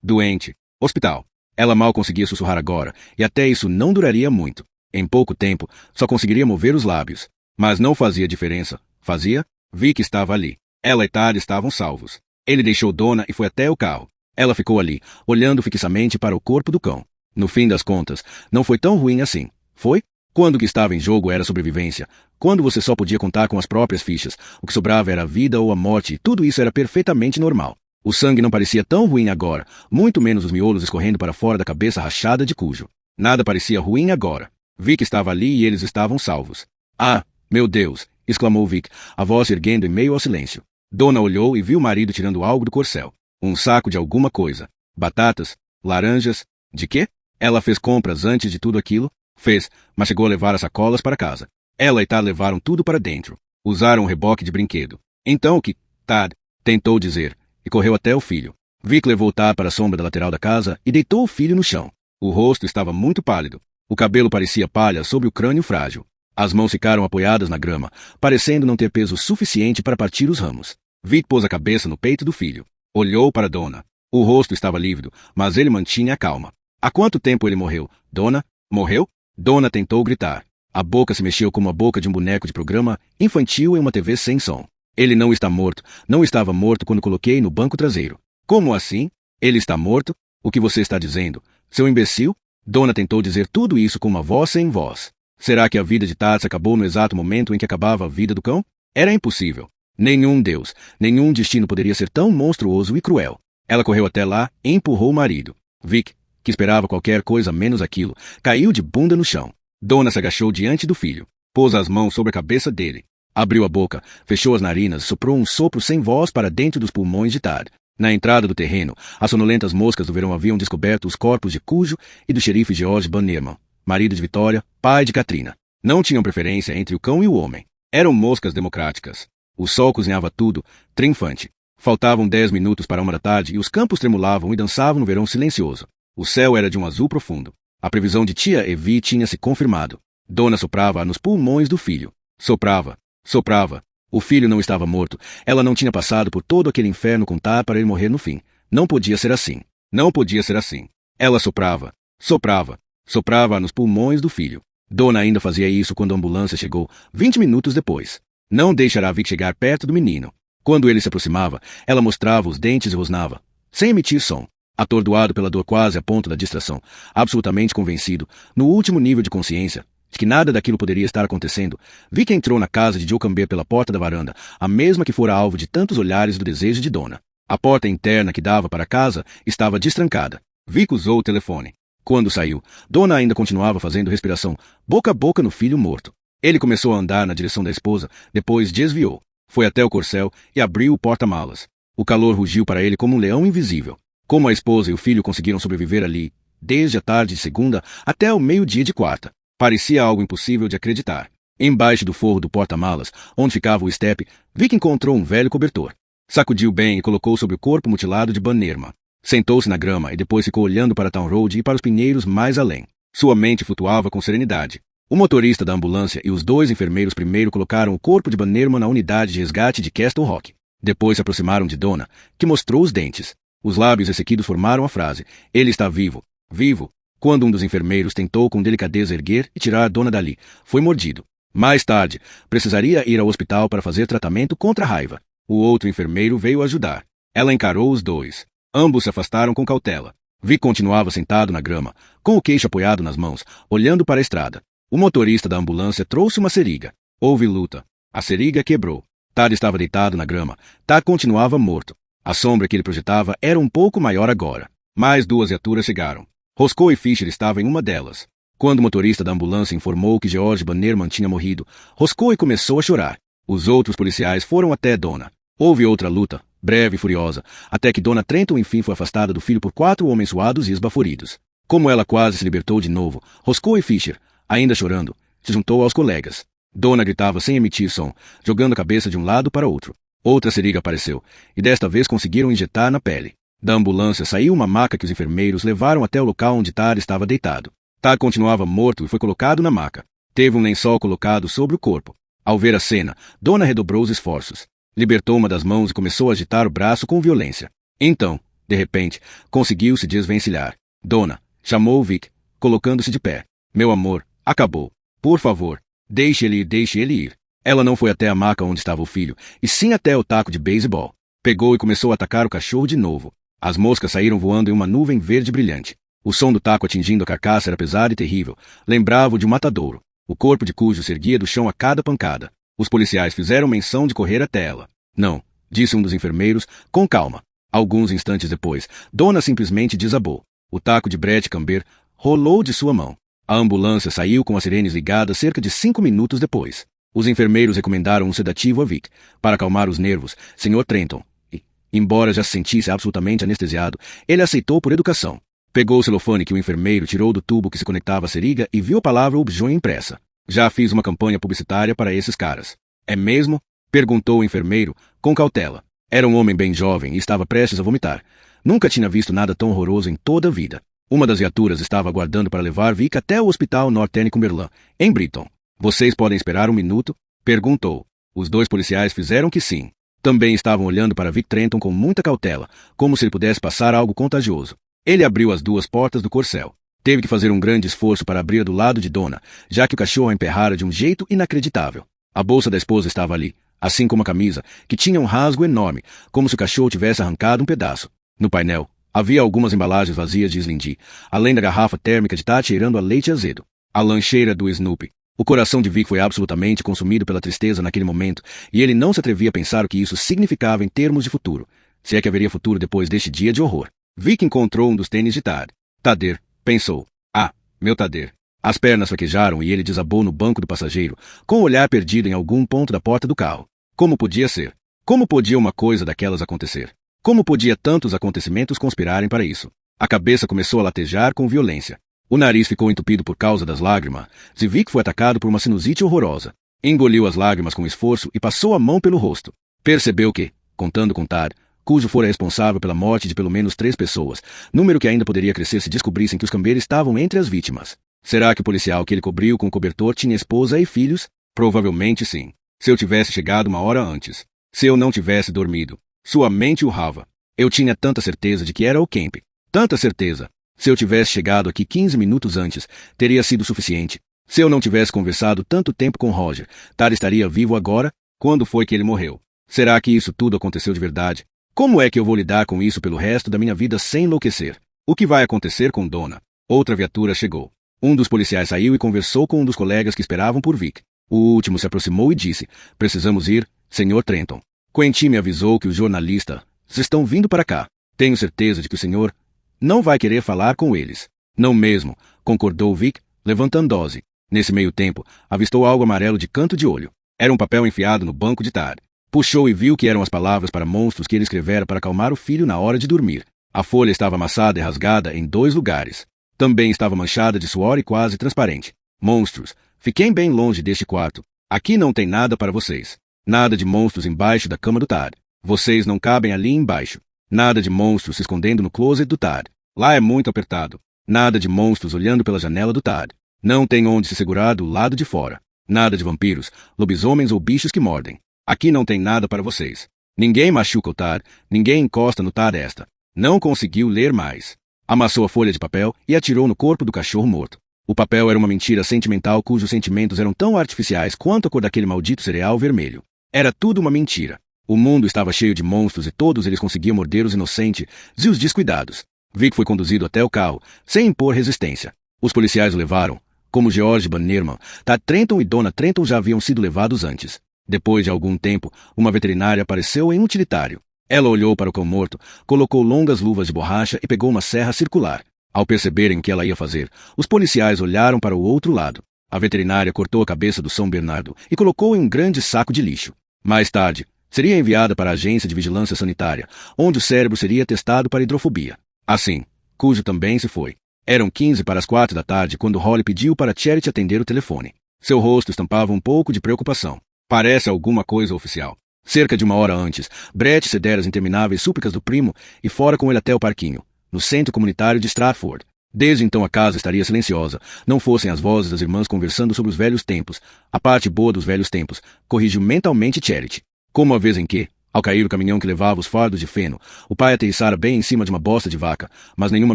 Speaker 1: Doente. Hospital. Ela mal conseguia sussurrar agora, e até isso não duraria muito. Em pouco tempo, só conseguiria mover os lábios. Mas não fazia diferença. Fazia? Vic estava ali. Ela e Tad estavam salvos. Ele deixou Dona e foi até o carro. Ela ficou ali, olhando fixamente para o corpo do cão. No fim das contas, não foi tão ruim assim. Foi? Quando o que estava em jogo era sobrevivência. Quando você só podia contar com as próprias fichas. O que sobrava era a vida ou a morte, e tudo isso era perfeitamente normal. O sangue não parecia tão ruim agora, muito menos os miolos escorrendo para fora da cabeça rachada de Cujo. Nada parecia ruim agora. Vic estava ali e eles estavam salvos. Ah, meu Deus! Exclamou Vic, a voz se erguendo em meio ao silêncio. Dona olhou e viu o marido tirando algo do corcel. Um saco de alguma coisa. Batatas? Laranjas? De quê? Ela fez compras antes de tudo aquilo? Fez, mas chegou a levar as sacolas para casa. Ela e Tad levaram tudo para dentro. Usaram um reboque de brinquedo. Então o que? Tad tentou dizer, e correu até o filho. Vic levou Tad para a sombra da lateral da casa e deitou o filho no chão. O rosto estava muito pálido. O cabelo parecia palha sobre o crânio frágil. As mãos ficaram apoiadas na grama, parecendo não ter peso suficiente para partir os ramos. Vic pôs a cabeça no peito do filho. Olhou para Donna. O rosto estava lívido, mas ele mantinha a calma. Há quanto tempo ele morreu? Donna? Morreu? Donna tentou gritar. A boca se mexeu como a boca de um boneco de programa infantil em uma TV sem som. Ele não está morto. Não estava morto quando coloquei no banco traseiro. Como assim? Ele está morto? O que você está dizendo? Seu imbecil? Donna tentou dizer tudo isso com uma voz sem voz. Será que a vida de Tad acabou no exato momento em que acabava a vida do cão? Era impossível. Nenhum Deus, nenhum destino poderia ser tão monstruoso e cruel. Ela correu até lá e empurrou o marido. Vic, que esperava qualquer coisa menos aquilo, caiu de bunda no chão. Donna se agachou diante do filho. Pôs as mãos sobre a cabeça dele. Abriu a boca, fechou as narinas, soprou um sopro sem voz para dentro dos pulmões de Tad. Na entrada do terreno, as sonolentas moscas do verão haviam descoberto os corpos de Cujo e do xerife George Bannerman, marido de Victoria, pai de Katrina. Não tinham preferência entre o cão e o homem. Eram moscas democráticas. O sol cozinhava tudo, triunfante. Faltavam 10 minutos para 1 da tarde e os campos tremulavam e dançavam no verão silencioso. O céu era de um azul profundo. A previsão de tia Evie tinha se confirmado. Donna soprava nos pulmões do filho. Soprava. Soprava. O filho não estava morto. Ela não tinha passado por todo aquele inferno com Tad para ele morrer no fim. Não podia ser assim. Não podia ser assim. Ela soprava. Soprava. Soprava nos pulmões do filho. Donna ainda fazia isso quando a ambulância chegou, 20 minutos depois. Não deixará Vic chegar perto do menino. Quando ele se aproximava, ela mostrava os dentes e rosnava, sem emitir som. Atordoado pela dor quase a ponto da distração, absolutamente convencido, no último nível de consciência, de que nada daquilo poderia estar acontecendo, Vic entrou na casa de Joe Camber pela porta da varanda, a mesma que fora alvo de tantos olhares do desejo de Donna. A porta interna que dava para a casa estava destrancada. Vic usou o telefone. Quando saiu, Donna ainda continuava fazendo respiração boca a boca no filho morto. Ele começou a andar na direção da esposa, depois desviou. Foi até o corcel e abriu o porta-malas. O calor rugiu para ele como um leão invisível. Como a esposa e o filho conseguiram sobreviver ali, desde a tarde de segunda até o meio-dia de quarta. Parecia algo impossível de acreditar. Embaixo do forro do porta-malas, onde ficava o estepe, Vic encontrou um velho cobertor. Sacudiu bem e colocou sobre o corpo mutilado de Bannerman. Sentou-se na grama e depois ficou olhando para Town Road e para os pinheiros mais além. Sua mente flutuava com serenidade. O motorista da ambulância e os 2 enfermeiros primeiro colocaram o corpo de Bannerman na unidade de resgate de Castle Rock. Depois se aproximaram de Donna, que mostrou os dentes. Os lábios ressequidos formaram a frase, ele está vivo. Vivo. Quando um dos enfermeiros tentou com delicadeza erguer e tirar Donna dali, foi mordido. Mais tarde, precisaria ir ao hospital para fazer tratamento contra a raiva. O outro enfermeiro veio ajudar. Ela encarou os 2. Ambos se afastaram com cautela. Vic continuava sentado na grama, com o queixo apoiado nas mãos, olhando para a estrada. O motorista da ambulância trouxe uma seriga. Houve luta. A seriga quebrou. Tad estava deitado na grama. Tad continuava morto. A sombra que ele projetava era um pouco maior agora. Mais 2 viaturas chegaram. Roscoe e Fisher estavam em uma delas. Quando o motorista da ambulância informou que George Bannerman tinha morrido, Roscoe começou a chorar. Os outros policiais foram até Donna. Houve outra luta, breve e furiosa, até que Donna Trenton enfim foi afastada do filho por 4 homens suados e esbaforidos. Como ela quase se libertou de novo, Roscoe e Fisher, ainda chorando, se juntou aos colegas. Donna gritava sem emitir som, jogando a cabeça de um lado para outro. Outra seriga apareceu, e desta vez conseguiram injetar na pele. Da ambulância saiu uma maca que os enfermeiros levaram até o local onde Tad estava deitado. Tad continuava morto e foi colocado na maca. Teve um lençol colocado sobre o corpo. Ao ver a cena, Donna redobrou os esforços. Libertou uma das mãos e começou a agitar o braço com violência. Então, de repente, conseguiu se desvencilhar. Donna chamou Vic, colocando-se de pé. Meu amor, acabou. Por favor, deixe ele ir. Ela não foi até a maca onde estava o filho, e sim até o taco de beisebol. Pegou e começou a atacar o cachorro de novo. As moscas saíram voando em uma nuvem verde brilhante. O som do taco atingindo a carcaça era pesado e terrível. Lembrava-o de um matadouro. O corpo de Cujo se erguia do chão a cada pancada. Os policiais fizeram menção de correr até ela. Não, disse um dos enfermeiros, com calma. Alguns instantes depois, Donna simplesmente desabou. O taco de Brett Camber rolou de sua mão. A ambulância saiu com as sirenes ligadas cerca de 5 minutos depois. Os enfermeiros recomendaram um sedativo a Vic, para acalmar os nervos, Sr. Trenton. E, embora já se sentisse absolutamente anestesiado, ele aceitou por educação. Pegou o celofane que o enfermeiro tirou do tubo que se conectava à seringa e viu a palavra Upjohn impressa. Já fiz uma campanha publicitária para esses caras. É mesmo? Perguntou o enfermeiro, com cautela. Era um homem bem jovem e estava prestes a vomitar. Nunca tinha visto nada tão horroroso em toda a vida. Uma das viaturas estava aguardando para levar Vic até o hospital Northern Cumberland, em Brighton. Vocês podem esperar um minuto? Perguntou. Os dois policiais fizeram que sim. Também estavam olhando para Vic Trenton com muita cautela, como se ele pudesse passar algo contagioso. Ele abriu as duas portas do corcel. Teve que fazer um grande esforço para abrir do lado de Donna, já que o cachorro a emperrara de um jeito inacreditável. A bolsa da esposa estava ali, assim como a camisa, que tinha um rasgo enorme, como se o cachorro tivesse arrancado um pedaço. No painel, havia algumas embalagens vazias de Slindy, além da garrafa térmica de Tati cheirando a leite azedo. A lancheira do Snoopy. O coração de Vic foi absolutamente consumido pela tristeza naquele momento, e ele não se atrevia a pensar o que isso significava em termos de futuro. Se é que haveria futuro depois deste dia de horror. Vic encontrou um dos tênis de Tad. Tader, pensou. Ah, meu Tader. As pernas fraquejaram e ele desabou no banco do passageiro, com o olhar perdido em algum ponto da porta do carro. Como podia ser? Como podia uma coisa daquelas acontecer? Como podia tantos acontecimentos conspirarem para isso? A cabeça começou a latejar com violência. O nariz ficou entupido por causa das lágrimas, e Vic foi atacado por uma sinusite horrorosa. Engoliu as lágrimas com esforço e passou a mão pelo rosto. Percebeu que, contando com Tad, cujo fora responsável pela morte de pelo menos 3 pessoas, número que ainda poderia crescer se descobrissem que os cambeiros estavam entre as vítimas. Será que o policial que ele cobriu com o cobertor tinha esposa e filhos? Provavelmente sim. Se eu tivesse chegado uma hora antes. Se eu não tivesse dormido. Sua mente urrava. Eu tinha tanta certeza de que era o Kemp. Tanta certeza. Se eu tivesse chegado aqui 15 minutos antes, teria sido suficiente. Se eu não tivesse conversado tanto tempo com Roger, Tad estaria vivo agora? Quando foi que ele morreu? Será que isso tudo aconteceu de verdade? Como é que eu vou lidar com isso pelo resto da minha vida sem enlouquecer? O que vai acontecer com Donna? Outra viatura chegou. Um dos policiais saiu e conversou com um dos colegas que esperavam por Vic. O último se aproximou e disse, precisamos ir, Sr. Trenton. Quentin me avisou que os jornalistas estão vindo para cá. Tenho certeza de que o senhor não vai querer falar com eles. Não mesmo, concordou Vic, levantando-se. Nesse meio tempo, avistou algo amarelo de canto de olho. Era um papel enfiado no banco de Tad. Puxou e viu que eram as palavras para monstros que ele escrevera para acalmar o filho na hora de dormir. A folha estava amassada e rasgada em 2 lugares. Também estava manchada de suor e quase transparente. Monstros, fiquem bem longe deste quarto. Aqui não tem nada para vocês. Nada de monstros embaixo da cama do Tad. Vocês não cabem ali embaixo. Nada de monstros se escondendo no closet do Tad. Lá é muito apertado. Nada de monstros olhando pela janela do Tad. Não tem onde se segurar do lado de fora. Nada de vampiros, lobisomens ou bichos que mordem. Aqui não tem nada para vocês. Ninguém machuca o Tad, ninguém encosta no Tad esta. Não conseguiu ler mais. Amassou a folha de papel e atirou no corpo do cachorro morto. O papel era uma mentira sentimental cujos sentimentos eram tão artificiais quanto a cor daquele maldito cereal vermelho. Era tudo uma mentira. O mundo estava cheio de monstros e todos eles conseguiam morder os inocentes e os descuidados. Vic foi conduzido até o carro, sem impor resistência. Os policiais o levaram. Como George Bannerman, Tad Trenton e Donna Trenton já haviam sido levados antes. Depois de algum tempo, uma veterinária apareceu em um utilitário. Ela olhou para o cão morto, colocou longas luvas de borracha e pegou uma serra circular. Ao perceberem o que ela ia fazer, os policiais olharam para o outro lado. A veterinária cortou a cabeça do São Bernardo e colocou em um grande saco de lixo. Mais tarde, seria enviada para a agência de vigilância sanitária, onde o cérebro seria testado para hidrofobia. Assim, Cujo também se foi. Eram 15 para as 4 da tarde quando Holly pediu para Charity atender o telefone. Seu rosto estampava um pouco de preocupação. Parece alguma coisa oficial. Cerca de 1 hora antes, Brett cedera as intermináveis súplicas do primo e fora com ele até o parquinho, no centro comunitário de Stratford. Desde então a casa estaria silenciosa, não fossem as vozes das irmãs conversando sobre os velhos tempos. A parte boa dos velhos tempos, corrigiu mentalmente Charity. Como a vez em que, ao cair o caminhão que levava os fardos de feno, o pai aterrissara bem em cima de uma bosta de vaca, mas nenhuma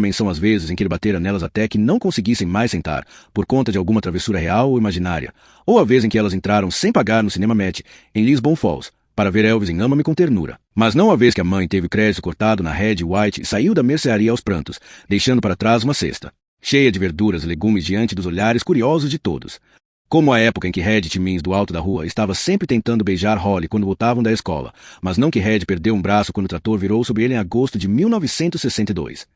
Speaker 1: menção às vezes em que ele batera nelas até que não conseguissem mais sentar, por conta de alguma travessura real ou imaginária, ou a vez em que elas entraram sem pagar no Cinema Met, em Lisbon Falls, para ver Elvis em Ama-me com Ternura. Mas não a vez que a mãe teve o crédito cortado na Red White e saiu da mercearia aos prantos, deixando para trás uma cesta, cheia de verduras e legumes diante dos olhares curiosos de todos. Como a época em que Red Timmins do alto da rua estava sempre tentando beijar Holly quando voltavam da escola, mas não que Red perdeu um braço quando o trator virou sobre ele em agosto de 1962.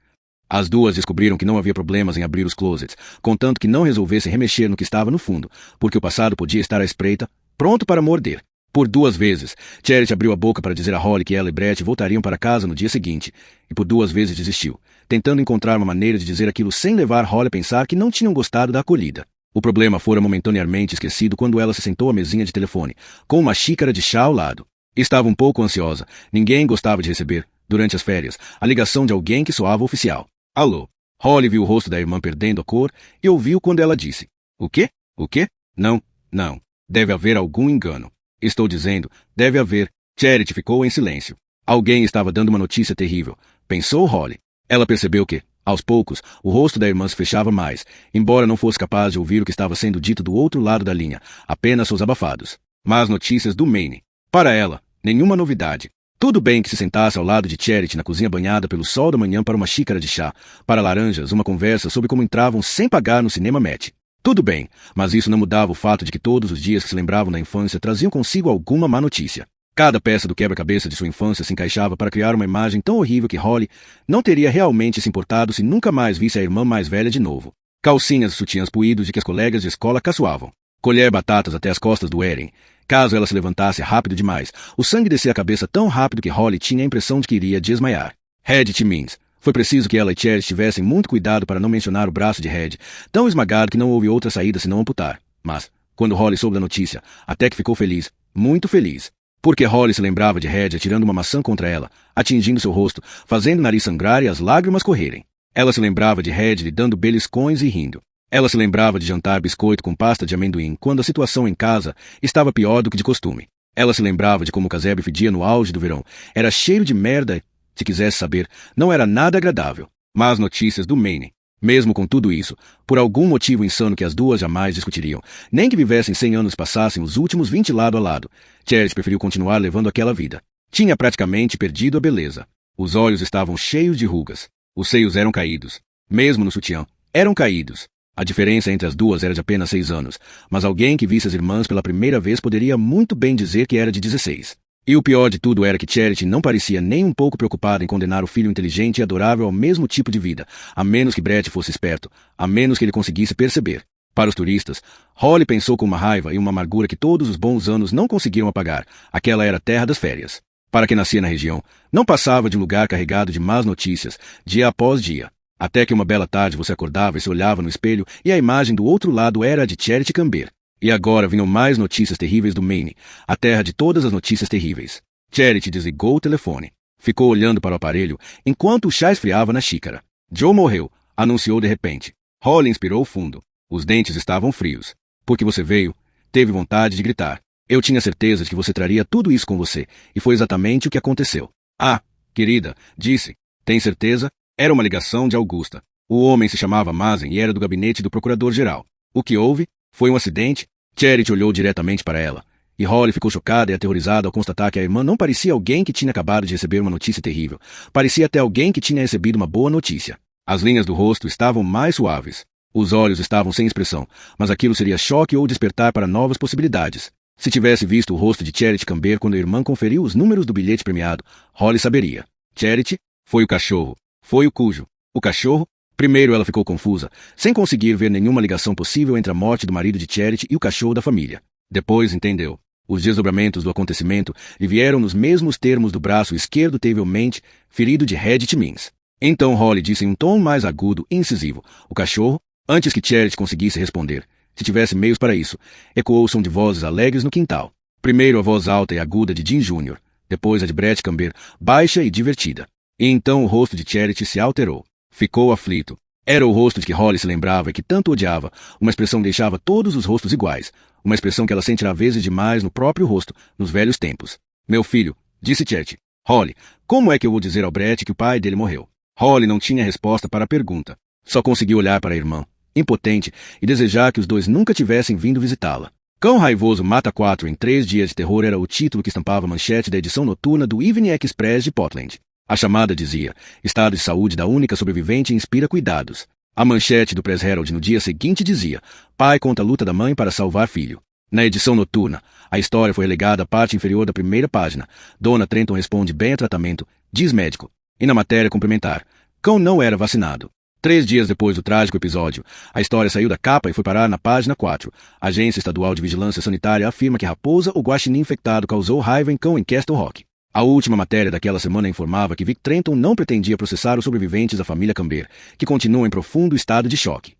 Speaker 1: As duas descobriram que não havia problemas em abrir os closets, contanto que não resolvessem remexer no que estava no fundo, porque o passado podia estar à espreita, pronto para morder. Por 2 vezes, Charity abriu a boca para dizer a Holly que ela e Brett voltariam para casa no dia seguinte, e por 2 vezes desistiu, tentando encontrar uma maneira de dizer aquilo sem levar Holly a pensar que não tinham gostado da acolhida. O problema fora momentaneamente esquecido quando ela se sentou à mesinha de telefone, com uma xícara de chá ao lado. Estava um pouco ansiosa, ninguém gostava de receber durante as férias, a ligação de alguém que soava oficial. Alô? Holly viu o rosto da irmã perdendo a cor e ouviu quando ela disse: O quê? O quê? Não, não. Deve haver algum engano. Estou dizendo, deve haver. Charity ficou em silêncio. Alguém estava dando uma notícia terrível, pensou Holly. Ela percebeu que, aos poucos, o rosto da irmã se fechava mais, embora não fosse capaz de ouvir o que estava sendo dito do outro lado da linha, apenas os abafados. Más notícias do Maine. Para ela, nenhuma novidade. Tudo bem que se sentasse ao lado de Charity na cozinha banhada pelo sol da manhã para uma xícara de chá, para laranjas, uma conversa sobre como entravam sem pagar no cinema Match. Tudo bem, mas isso não mudava o fato de que todos os dias que se lembravam da infância traziam consigo alguma má notícia. Cada peça do quebra-cabeça de sua infância se encaixava para criar uma imagem tão horrível que Holly não teria realmente se importado se nunca mais visse a irmã mais velha de novo. Calcinhas e sutiãs puídos de que as colegas de escola caçoavam. Colher batatas até as costas do Eren. Caso ela se levantasse rápido demais, o sangue descia a cabeça tão rápido que Holly tinha a impressão de que iria desmaiar. Red Timmins. Foi preciso que ela e Charity tivessem muito cuidado para não mencionar o braço de Red, tão esmagado que não houve outra saída senão amputar. Mas, quando Holly soube da notícia, até que ficou feliz, muito feliz. Porque Holly se lembrava de Red atirando uma maçã contra ela, atingindo seu rosto, fazendo o nariz sangrar e as lágrimas correrem. Ela se lembrava de Red lhe dando beliscões e rindo. Ela se lembrava de jantar biscoito com pasta de amendoim quando a situação em casa estava pior do que de costume. Ela se lembrava de como o casebre fedia no auge do verão. Era cheiro de merda. Se quisesse saber, não era nada agradável. Más notícias do Maine. Mesmo com tudo isso, por algum motivo insano que as duas jamais discutiriam, nem que vivessem 100 anos passassem os últimos 20 lado a lado, Charity preferiu continuar levando aquela vida. Tinha praticamente perdido a beleza. Os olhos estavam cheios de rugas. Os seios eram caídos. Mesmo no sutiã, eram caídos. A diferença entre as duas era de apenas 6 anos, mas alguém que visse as irmãs pela primeira vez poderia muito bem dizer que era de 16. E o pior de tudo era que Charity não parecia nem um pouco preocupada em condenar o filho inteligente e adorável ao mesmo tipo de vida, a menos que Brett fosse esperto, a menos que ele conseguisse perceber. Para os turistas, Holly pensou com uma raiva e uma amargura que todos os bons anos não conseguiram apagar. Aquela era a terra das férias. Para quem nascia na região, não passava de um lugar carregado de más notícias, dia após dia. Até que uma bela tarde você acordava e se olhava no espelho e a imagem do outro lado era a de Charity Camber. E agora vinham mais notícias terríveis do Maine, a terra de todas as notícias terríveis. Charity desligou o telefone. Ficou olhando para o aparelho enquanto o chá esfriava na xícara. Joe morreu, anunciou de repente. Holly inspirou fundo. Os dentes estavam frios. Porque você veio, teve vontade de gritar. Eu tinha certeza de que você traria tudo isso com você, e foi exatamente o que aconteceu. Ah, querida, disse. Tem certeza? Era uma ligação de Augusta. O homem se chamava Mazen e era do gabinete do procurador-geral. O que houve? Foi um acidente? Charity olhou diretamente para ela. E Holly ficou chocada e aterrorizada ao constatar que a irmã não parecia alguém que tinha acabado de receber uma notícia terrível. Parecia até alguém que tinha recebido uma boa notícia. As linhas do rosto estavam mais suaves. Os olhos estavam sem expressão, mas aquilo seria choque ou despertar para novas possibilidades. Se tivesse visto o rosto de Charity Camber quando a irmã conferiu os números do bilhete premiado, Holly saberia. Charity? Foi o cachorro. Foi o cujo. O cachorro? Primeiro ela ficou confusa, sem conseguir ver nenhuma ligação possível entre a morte do marido de Charity e o cachorro da família. Depois entendeu. Os desdobramentos do acontecimento lhe vieram nos mesmos termos do braço esquerdo terrivelmente ferido de Red Timmins. Então Holly disse em um tom mais agudo e incisivo: o cachorro? Antes que Charity conseguisse responder, se tivesse meios para isso, ecoou o som de vozes alegres no quintal. Primeiro a voz alta e aguda de Jim Jr., depois a de Brett Camber, baixa e divertida. E então o rosto de Charity se alterou. Ficou aflito. Era o rosto de que Holly se lembrava e que tanto odiava. Uma expressão que deixava todos os rostos iguais. Uma expressão que ela sentirá vezes demais no próprio rosto, nos velhos tempos. Meu filho, disse Charity. Holly, como é que eu vou dizer ao Brett que o pai dele morreu? Holly não tinha resposta para a pergunta. Só conseguiu olhar para a irmã, impotente, e desejar que os dois nunca tivessem vindo visitá-la. Cão raivoso mata 4 em 3 dias de terror era o título que estampava a manchete da edição noturna do Evening Express de Portland. A chamada dizia: estado de saúde da única sobrevivente inspira cuidados. A manchete do Press Herald no dia seguinte dizia: pai conta a luta da mãe para salvar filho. Na edição noturna, a história foi relegada à parte inferior da primeira página. Dona Trenton responde bem a tratamento, diz médico. E na matéria complementar: cão não era vacinado. 3 dias depois do trágico episódio, a história saiu da capa e foi parar na página 4. A Agência Estadual de Vigilância Sanitária afirma que raposa ou guaxinim infectado causou raiva em cão em Castle Rock. A última matéria daquela semana informava que Vic Trenton não pretendia processar os sobreviventes da família Camber, que continuam em profundo estado de choque.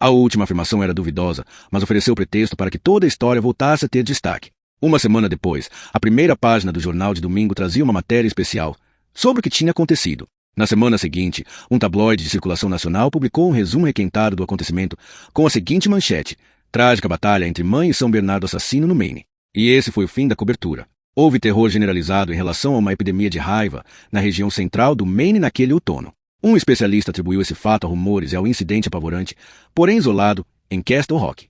Speaker 1: A última afirmação era duvidosa, mas ofereceu pretexto para que toda a história voltasse a ter destaque. Uma semana depois, a primeira página do jornal de domingo trazia uma matéria especial. sobre o que tinha acontecido. Na semana seguinte, um tabloide de circulação nacional publicou um resumo requentado do acontecimento com a seguinte manchete: trágica batalha entre mãe e São Bernardo assassino no Maine. E esse foi o fim da cobertura. Houve terror generalizado em relação a uma epidemia de raiva na região central do Maine naquele outono. Um especialista atribuiu esse fato a rumores e ao incidente apavorante, porém isolado, em Castle Rock.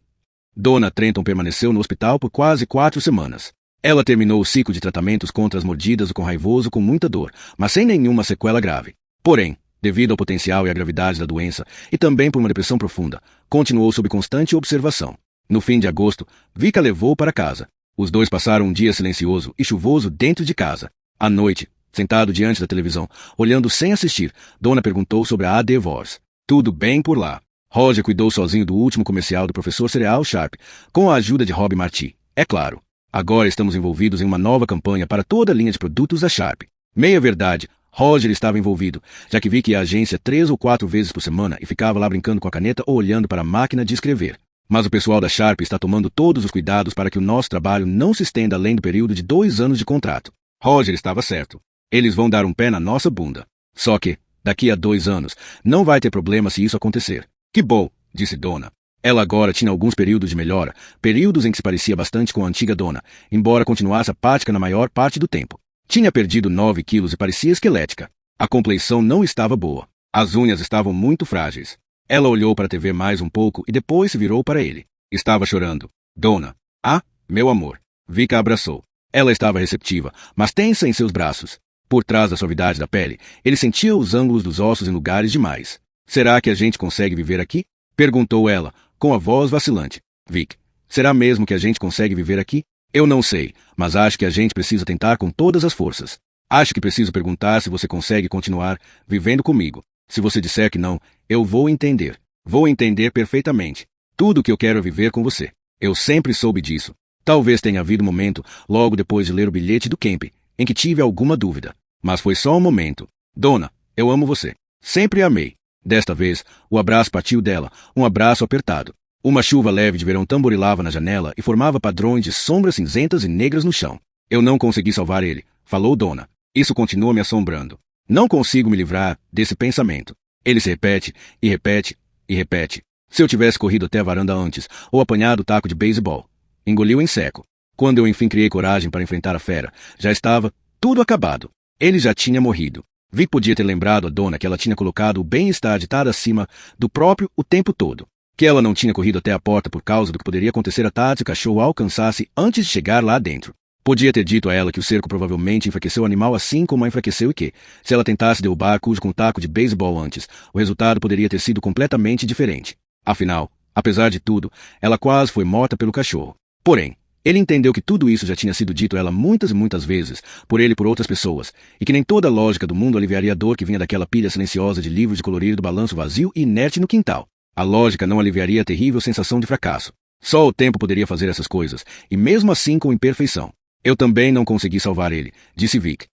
Speaker 1: Dona Trenton permaneceu no hospital por quase 4 semanas. Ela terminou o ciclo de tratamentos contra as mordidas do cão raivoso com muita dor, mas sem nenhuma sequela grave. Porém, devido ao potencial e à gravidade da doença, e também por uma depressão profunda, continuou sob constante observação. No fim de agosto, Vic a levou para casa. Os dois passaram um dia silencioso e chuvoso dentro de casa. À noite, sentado diante da televisão, olhando sem assistir, Dona perguntou sobre a AD Voz. Tudo bem por lá. Roger cuidou sozinho do último comercial do Professor Cereal Sharp, com a ajuda de Rob Marty. É claro. Agora estamos envolvidos em uma nova campanha para toda a linha de produtos da Sharp. Meia verdade, Roger estava envolvido, já que Vic ia à agência 3 ou 4 vezes por semana e ficava lá brincando com a caneta ou olhando para a máquina de escrever. Mas o pessoal da Sharp está tomando todos os cuidados para que o nosso trabalho não se estenda além do período de 2 anos de contrato. Roger estava certo. Eles vão dar um pé na nossa bunda. Só que, daqui a 2 anos, não vai ter problema se isso acontecer. Que bom, disse Dona. Ela agora tinha alguns períodos de melhora, períodos em que se parecia bastante com a antiga Dona, embora continuasse apática na maior parte do tempo. Tinha perdido 9 quilos e parecia esquelética. A compleição não estava boa. As unhas estavam muito frágeis. Ela olhou para a TV mais um pouco e depois se virou para ele. Estava chorando. Dona. Ah, meu amor. Vic a abraçou. Ela estava receptiva, mas tensa em seus braços. Por trás da suavidade da pele, ele sentia os ângulos dos ossos em lugares demais. Será que a gente consegue viver aqui? Perguntou ela, com a voz vacilante. Vic, será mesmo que a gente consegue viver aqui? Eu não sei, mas acho que a gente precisa tentar com todas as forças. Acho que preciso perguntar se você consegue continuar vivendo comigo. Se você disser que não, eu vou entender. Vou entender perfeitamente. Tudo o que eu quero é viver com você. Eu sempre soube disso. Talvez tenha havido um momento, logo depois de ler o bilhete do Kemp, em que tive alguma dúvida. Mas foi só um momento. Dona, eu amo você. Sempre a amei. Desta vez, o abraço partiu dela, um abraço apertado. Uma chuva leve de verão tamborilava na janela e formava padrões de sombras cinzentas e negras no chão. Eu não consegui salvar ele, falou Dona. Isso continua me assombrando. Não consigo me livrar desse pensamento. Ele se repete, e repete, e repete. Se eu tivesse corrido até a varanda antes, ou apanhado o taco de beisebol. Engoliu em seco. Quando eu enfim criei coragem para enfrentar a fera, já estava tudo acabado. Ele já tinha morrido. Vic podia ter lembrado a Dona que ela tinha colocado o bem-estar de estar acima do próprio o tempo todo. Que ela não tinha corrido até a porta por causa do que poderia acontecer à tarde se o cachorro a alcançasse antes de chegar lá dentro. Podia ter dito a ela que o cerco provavelmente enfraqueceu o animal assim como a enfraqueceu e que, se ela tentasse derrubar Cujo com um taco de beisebol antes, o resultado poderia ter sido completamente diferente. Afinal, apesar de tudo, ela quase foi morta pelo cachorro. Porém, ele entendeu que tudo isso já tinha sido dito a ela muitas e muitas vezes, por ele e por outras pessoas, e que nem toda a lógica do mundo aliviaria a dor que vinha daquela pilha silenciosa de livros de colorir do balanço vazio e inerte no quintal. A lógica não aliviaria a terrível sensação de fracasso. Só o tempo poderia fazer essas coisas, e mesmo assim com imperfeição. Eu também não consegui salvar ele, disse Vic.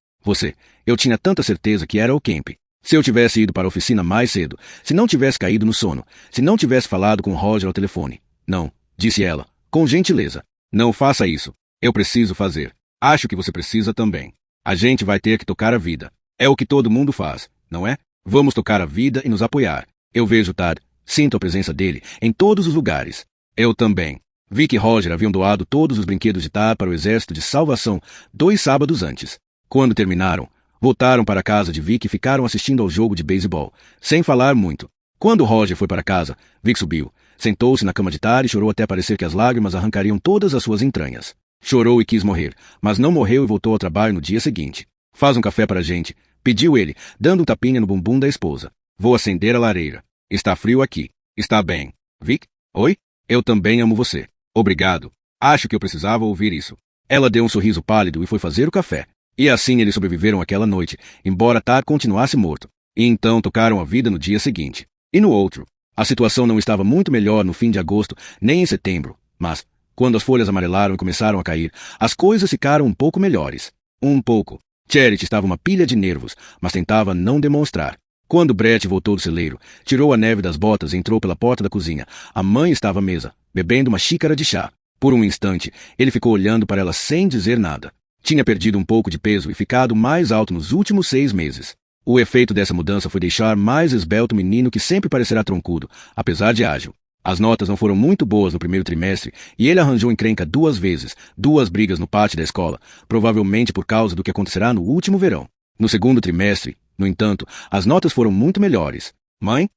Speaker 1: Eu tinha tanta certeza que era o Kemp. Se eu tivesse ido para a oficina mais cedo, se não tivesse caído no sono, se não tivesse falado com o Roger ao telefone. Não, disse ela, com gentileza. Não faça isso. Eu preciso fazer. Acho que você precisa também. A gente vai ter que tocar a vida. É o que todo mundo faz, não é? Vamos tocar a vida e nos apoiar. Eu vejo Tad, sinto a presença dele em todos os lugares. Eu também. Vic e Roger haviam doado todos os brinquedos de Tad para o Exército de Salvação 2 sábados antes. Quando terminaram, voltaram para a casa de Vic e ficaram assistindo ao jogo de beisebol, sem falar muito. Quando Roger foi para casa, Vic subiu, sentou-se na cama de Tad e chorou até parecer que as lágrimas arrancariam todas as suas entranhas. Chorou e quis morrer, mas não morreu e voltou ao trabalho no dia seguinte. Faz um café para a gente, pediu ele, dando um tapinha no bumbum da esposa. Vou acender a lareira. Está frio aqui. Está bem. Vic? Oi? Eu também amo você. Obrigado. Acho que eu precisava ouvir isso. Ela deu um sorriso pálido e foi fazer o café. E assim eles sobreviveram aquela noite, embora Tad continuasse morto. E então tocaram a vida no dia seguinte. E no outro. A situação não estava muito melhor no fim de agosto, nem em setembro. Mas, quando as folhas amarelaram e começaram a cair, as coisas ficaram um pouco melhores. Um pouco. Charity estava uma pilha de nervos, mas tentava não demonstrar. Quando Brett voltou do celeiro, tirou a neve das botas e entrou pela porta da cozinha, a mãe estava à mesa, bebendo uma xícara de chá. Por um instante, ele ficou olhando para ela sem dizer nada. Tinha perdido um pouco de peso e ficado mais alto nos últimos 6 meses. O efeito dessa mudança foi deixar mais esbelto o menino que sempre parecerá troncudo, apesar de ágil. As notas não foram muito boas no primeiro trimestre e ele arranjou encrenca 2 vezes, 2 brigas no pátio da escola, provavelmente por causa do que acontecerá no último verão. No segundo trimestre, no entanto, as notas foram muito melhores. Mãe?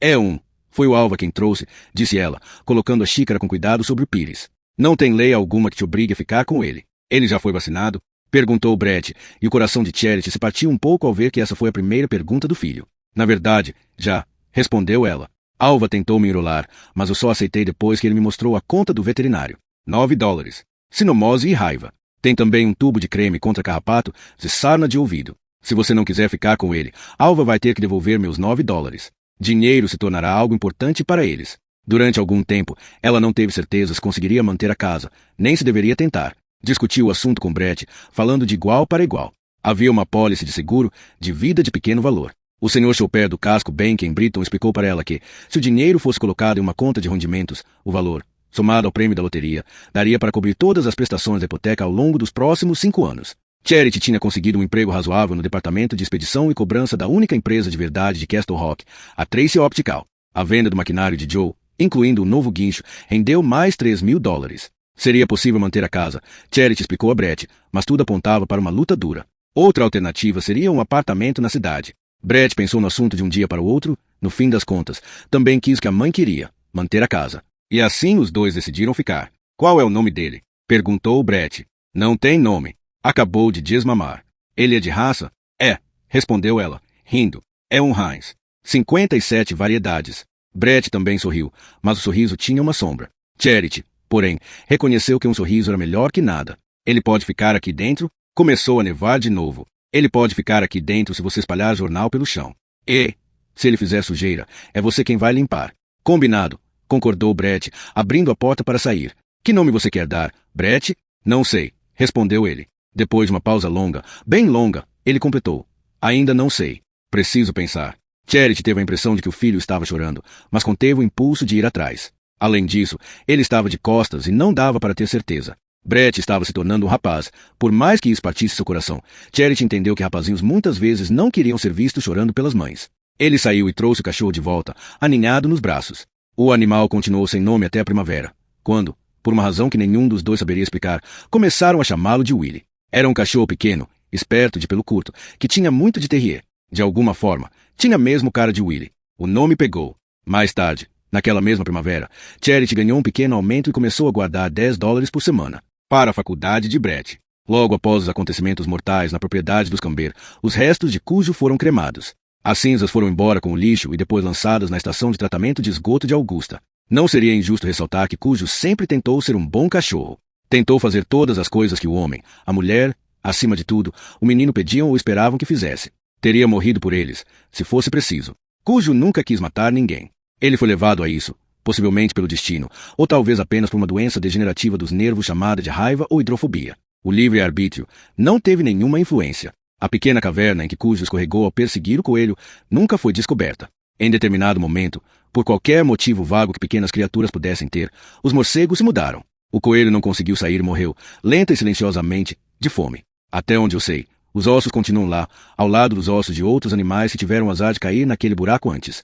Speaker 1: É um. Foi o Alva quem trouxe, disse ela, colocando a xícara com cuidado sobre o pires. Não tem lei alguma que te obrigue a ficar com ele. Ele já foi vacinado? Perguntou Brett, e o coração de Charity se partiu um pouco ao ver que essa foi a primeira pergunta do filho. Na verdade, já, respondeu ela. Alva tentou me enrolar, mas eu só aceitei depois que ele me mostrou a conta do veterinário. $9. Sinomose e raiva. Tem também um tubo de creme contra carrapato e sarna de ouvido. Se você não quiser ficar com ele, Alva vai ter que devolver meus $9. Dinheiro se tornará algo importante para eles. Durante algum tempo, ela não teve certeza se conseguiria manter a casa, nem se deveria tentar. Discutiu o assunto com Brett, falando de igual para igual. Havia uma pólice de seguro de vida de pequeno valor. O Sr. Chopper do casco Bank em Britton explicou para ela que, se o dinheiro fosse colocado em uma conta de rendimentos, o valor, somado ao prêmio da loteria, daria para cobrir todas as prestações da hipoteca ao longo dos próximos 5 anos. Charity tinha conseguido um emprego razoável no departamento de expedição e cobrança da única empresa de verdade de Castle Rock, a Tracy Optical. A venda do maquinário de Joe, incluindo um novo guincho, rendeu mais $3.000. Seria possível manter a casa, Charity explicou a Brett, mas tudo apontava para uma luta dura. Outra alternativa seria um apartamento na cidade. Brett pensou no assunto de um dia para o outro, no fim das contas, também quis o que a mãe queria, manter a casa. E assim os dois decidiram ficar. Qual é o nome dele? Perguntou Brett. Não tem nome. Acabou de desmamar. Ele é de raça? É, respondeu ela, rindo. É um Heinz. 57 variedades. Brett também sorriu, mas o sorriso tinha uma sombra. Charity, porém, reconheceu que um sorriso era melhor que nada. Ele pode ficar aqui dentro? Começou a nevar de novo. Ele pode ficar aqui dentro se você espalhar jornal pelo chão. E, se ele fizer sujeira, é você quem vai limpar. Combinado, concordou Brett, abrindo a porta para sair. Que nome você quer dar, Brett? Não sei, respondeu ele. Depois de uma pausa longa, bem longa, ele completou. Ainda não sei. Preciso pensar. Charity teve a impressão de que o filho estava chorando, mas conteve o impulso de ir atrás. Além disso, ele estava de costas e não dava para ter certeza. Brett estava se tornando um rapaz, por mais que isso partisse seu coração. Charity entendeu que rapazinhos muitas vezes não queriam ser vistos chorando pelas mães. Ele saiu e trouxe o cachorro de volta, aninhado nos braços. O animal continuou sem nome até a primavera, quando, por uma razão que nenhum dos dois saberia explicar, começaram a chamá-lo de Willie. Era um cachorro pequeno, esperto de pelo curto, que tinha muito de terrier. De alguma forma, tinha mesmo cara de Willie. O nome pegou. Mais tarde, naquela mesma primavera, Charity ganhou um pequeno aumento e começou a guardar $10 por semana para a faculdade de Brett. Logo após os acontecimentos mortais na propriedade dos Camber, os restos de Cujo foram cremados. As cinzas foram embora com o lixo e depois lançadas na estação de tratamento de esgoto de Augusta. Não seria injusto ressaltar que Cujo sempre tentou ser um bom cachorro. Tentou fazer todas as coisas que o homem, a mulher, acima de tudo, o menino pediam ou esperavam que fizesse. Teria morrido por eles, se fosse preciso. Cujo nunca quis matar ninguém. Ele foi levado a isso, possivelmente pelo destino, ou talvez apenas por uma doença degenerativa dos nervos chamada de raiva ou hidrofobia. O livre-arbítrio não teve nenhuma influência. A pequena caverna em que Cujo escorregou ao perseguir o coelho nunca foi descoberta. Em determinado momento, por qualquer motivo vago que pequenas criaturas pudessem ter, os morcegos se mudaram. O coelho não conseguiu sair e morreu, lenta e silenciosamente, de fome. Até onde eu sei, os ossos continuam lá, ao lado dos ossos de outros animais que tiveram o azar de cair naquele buraco antes.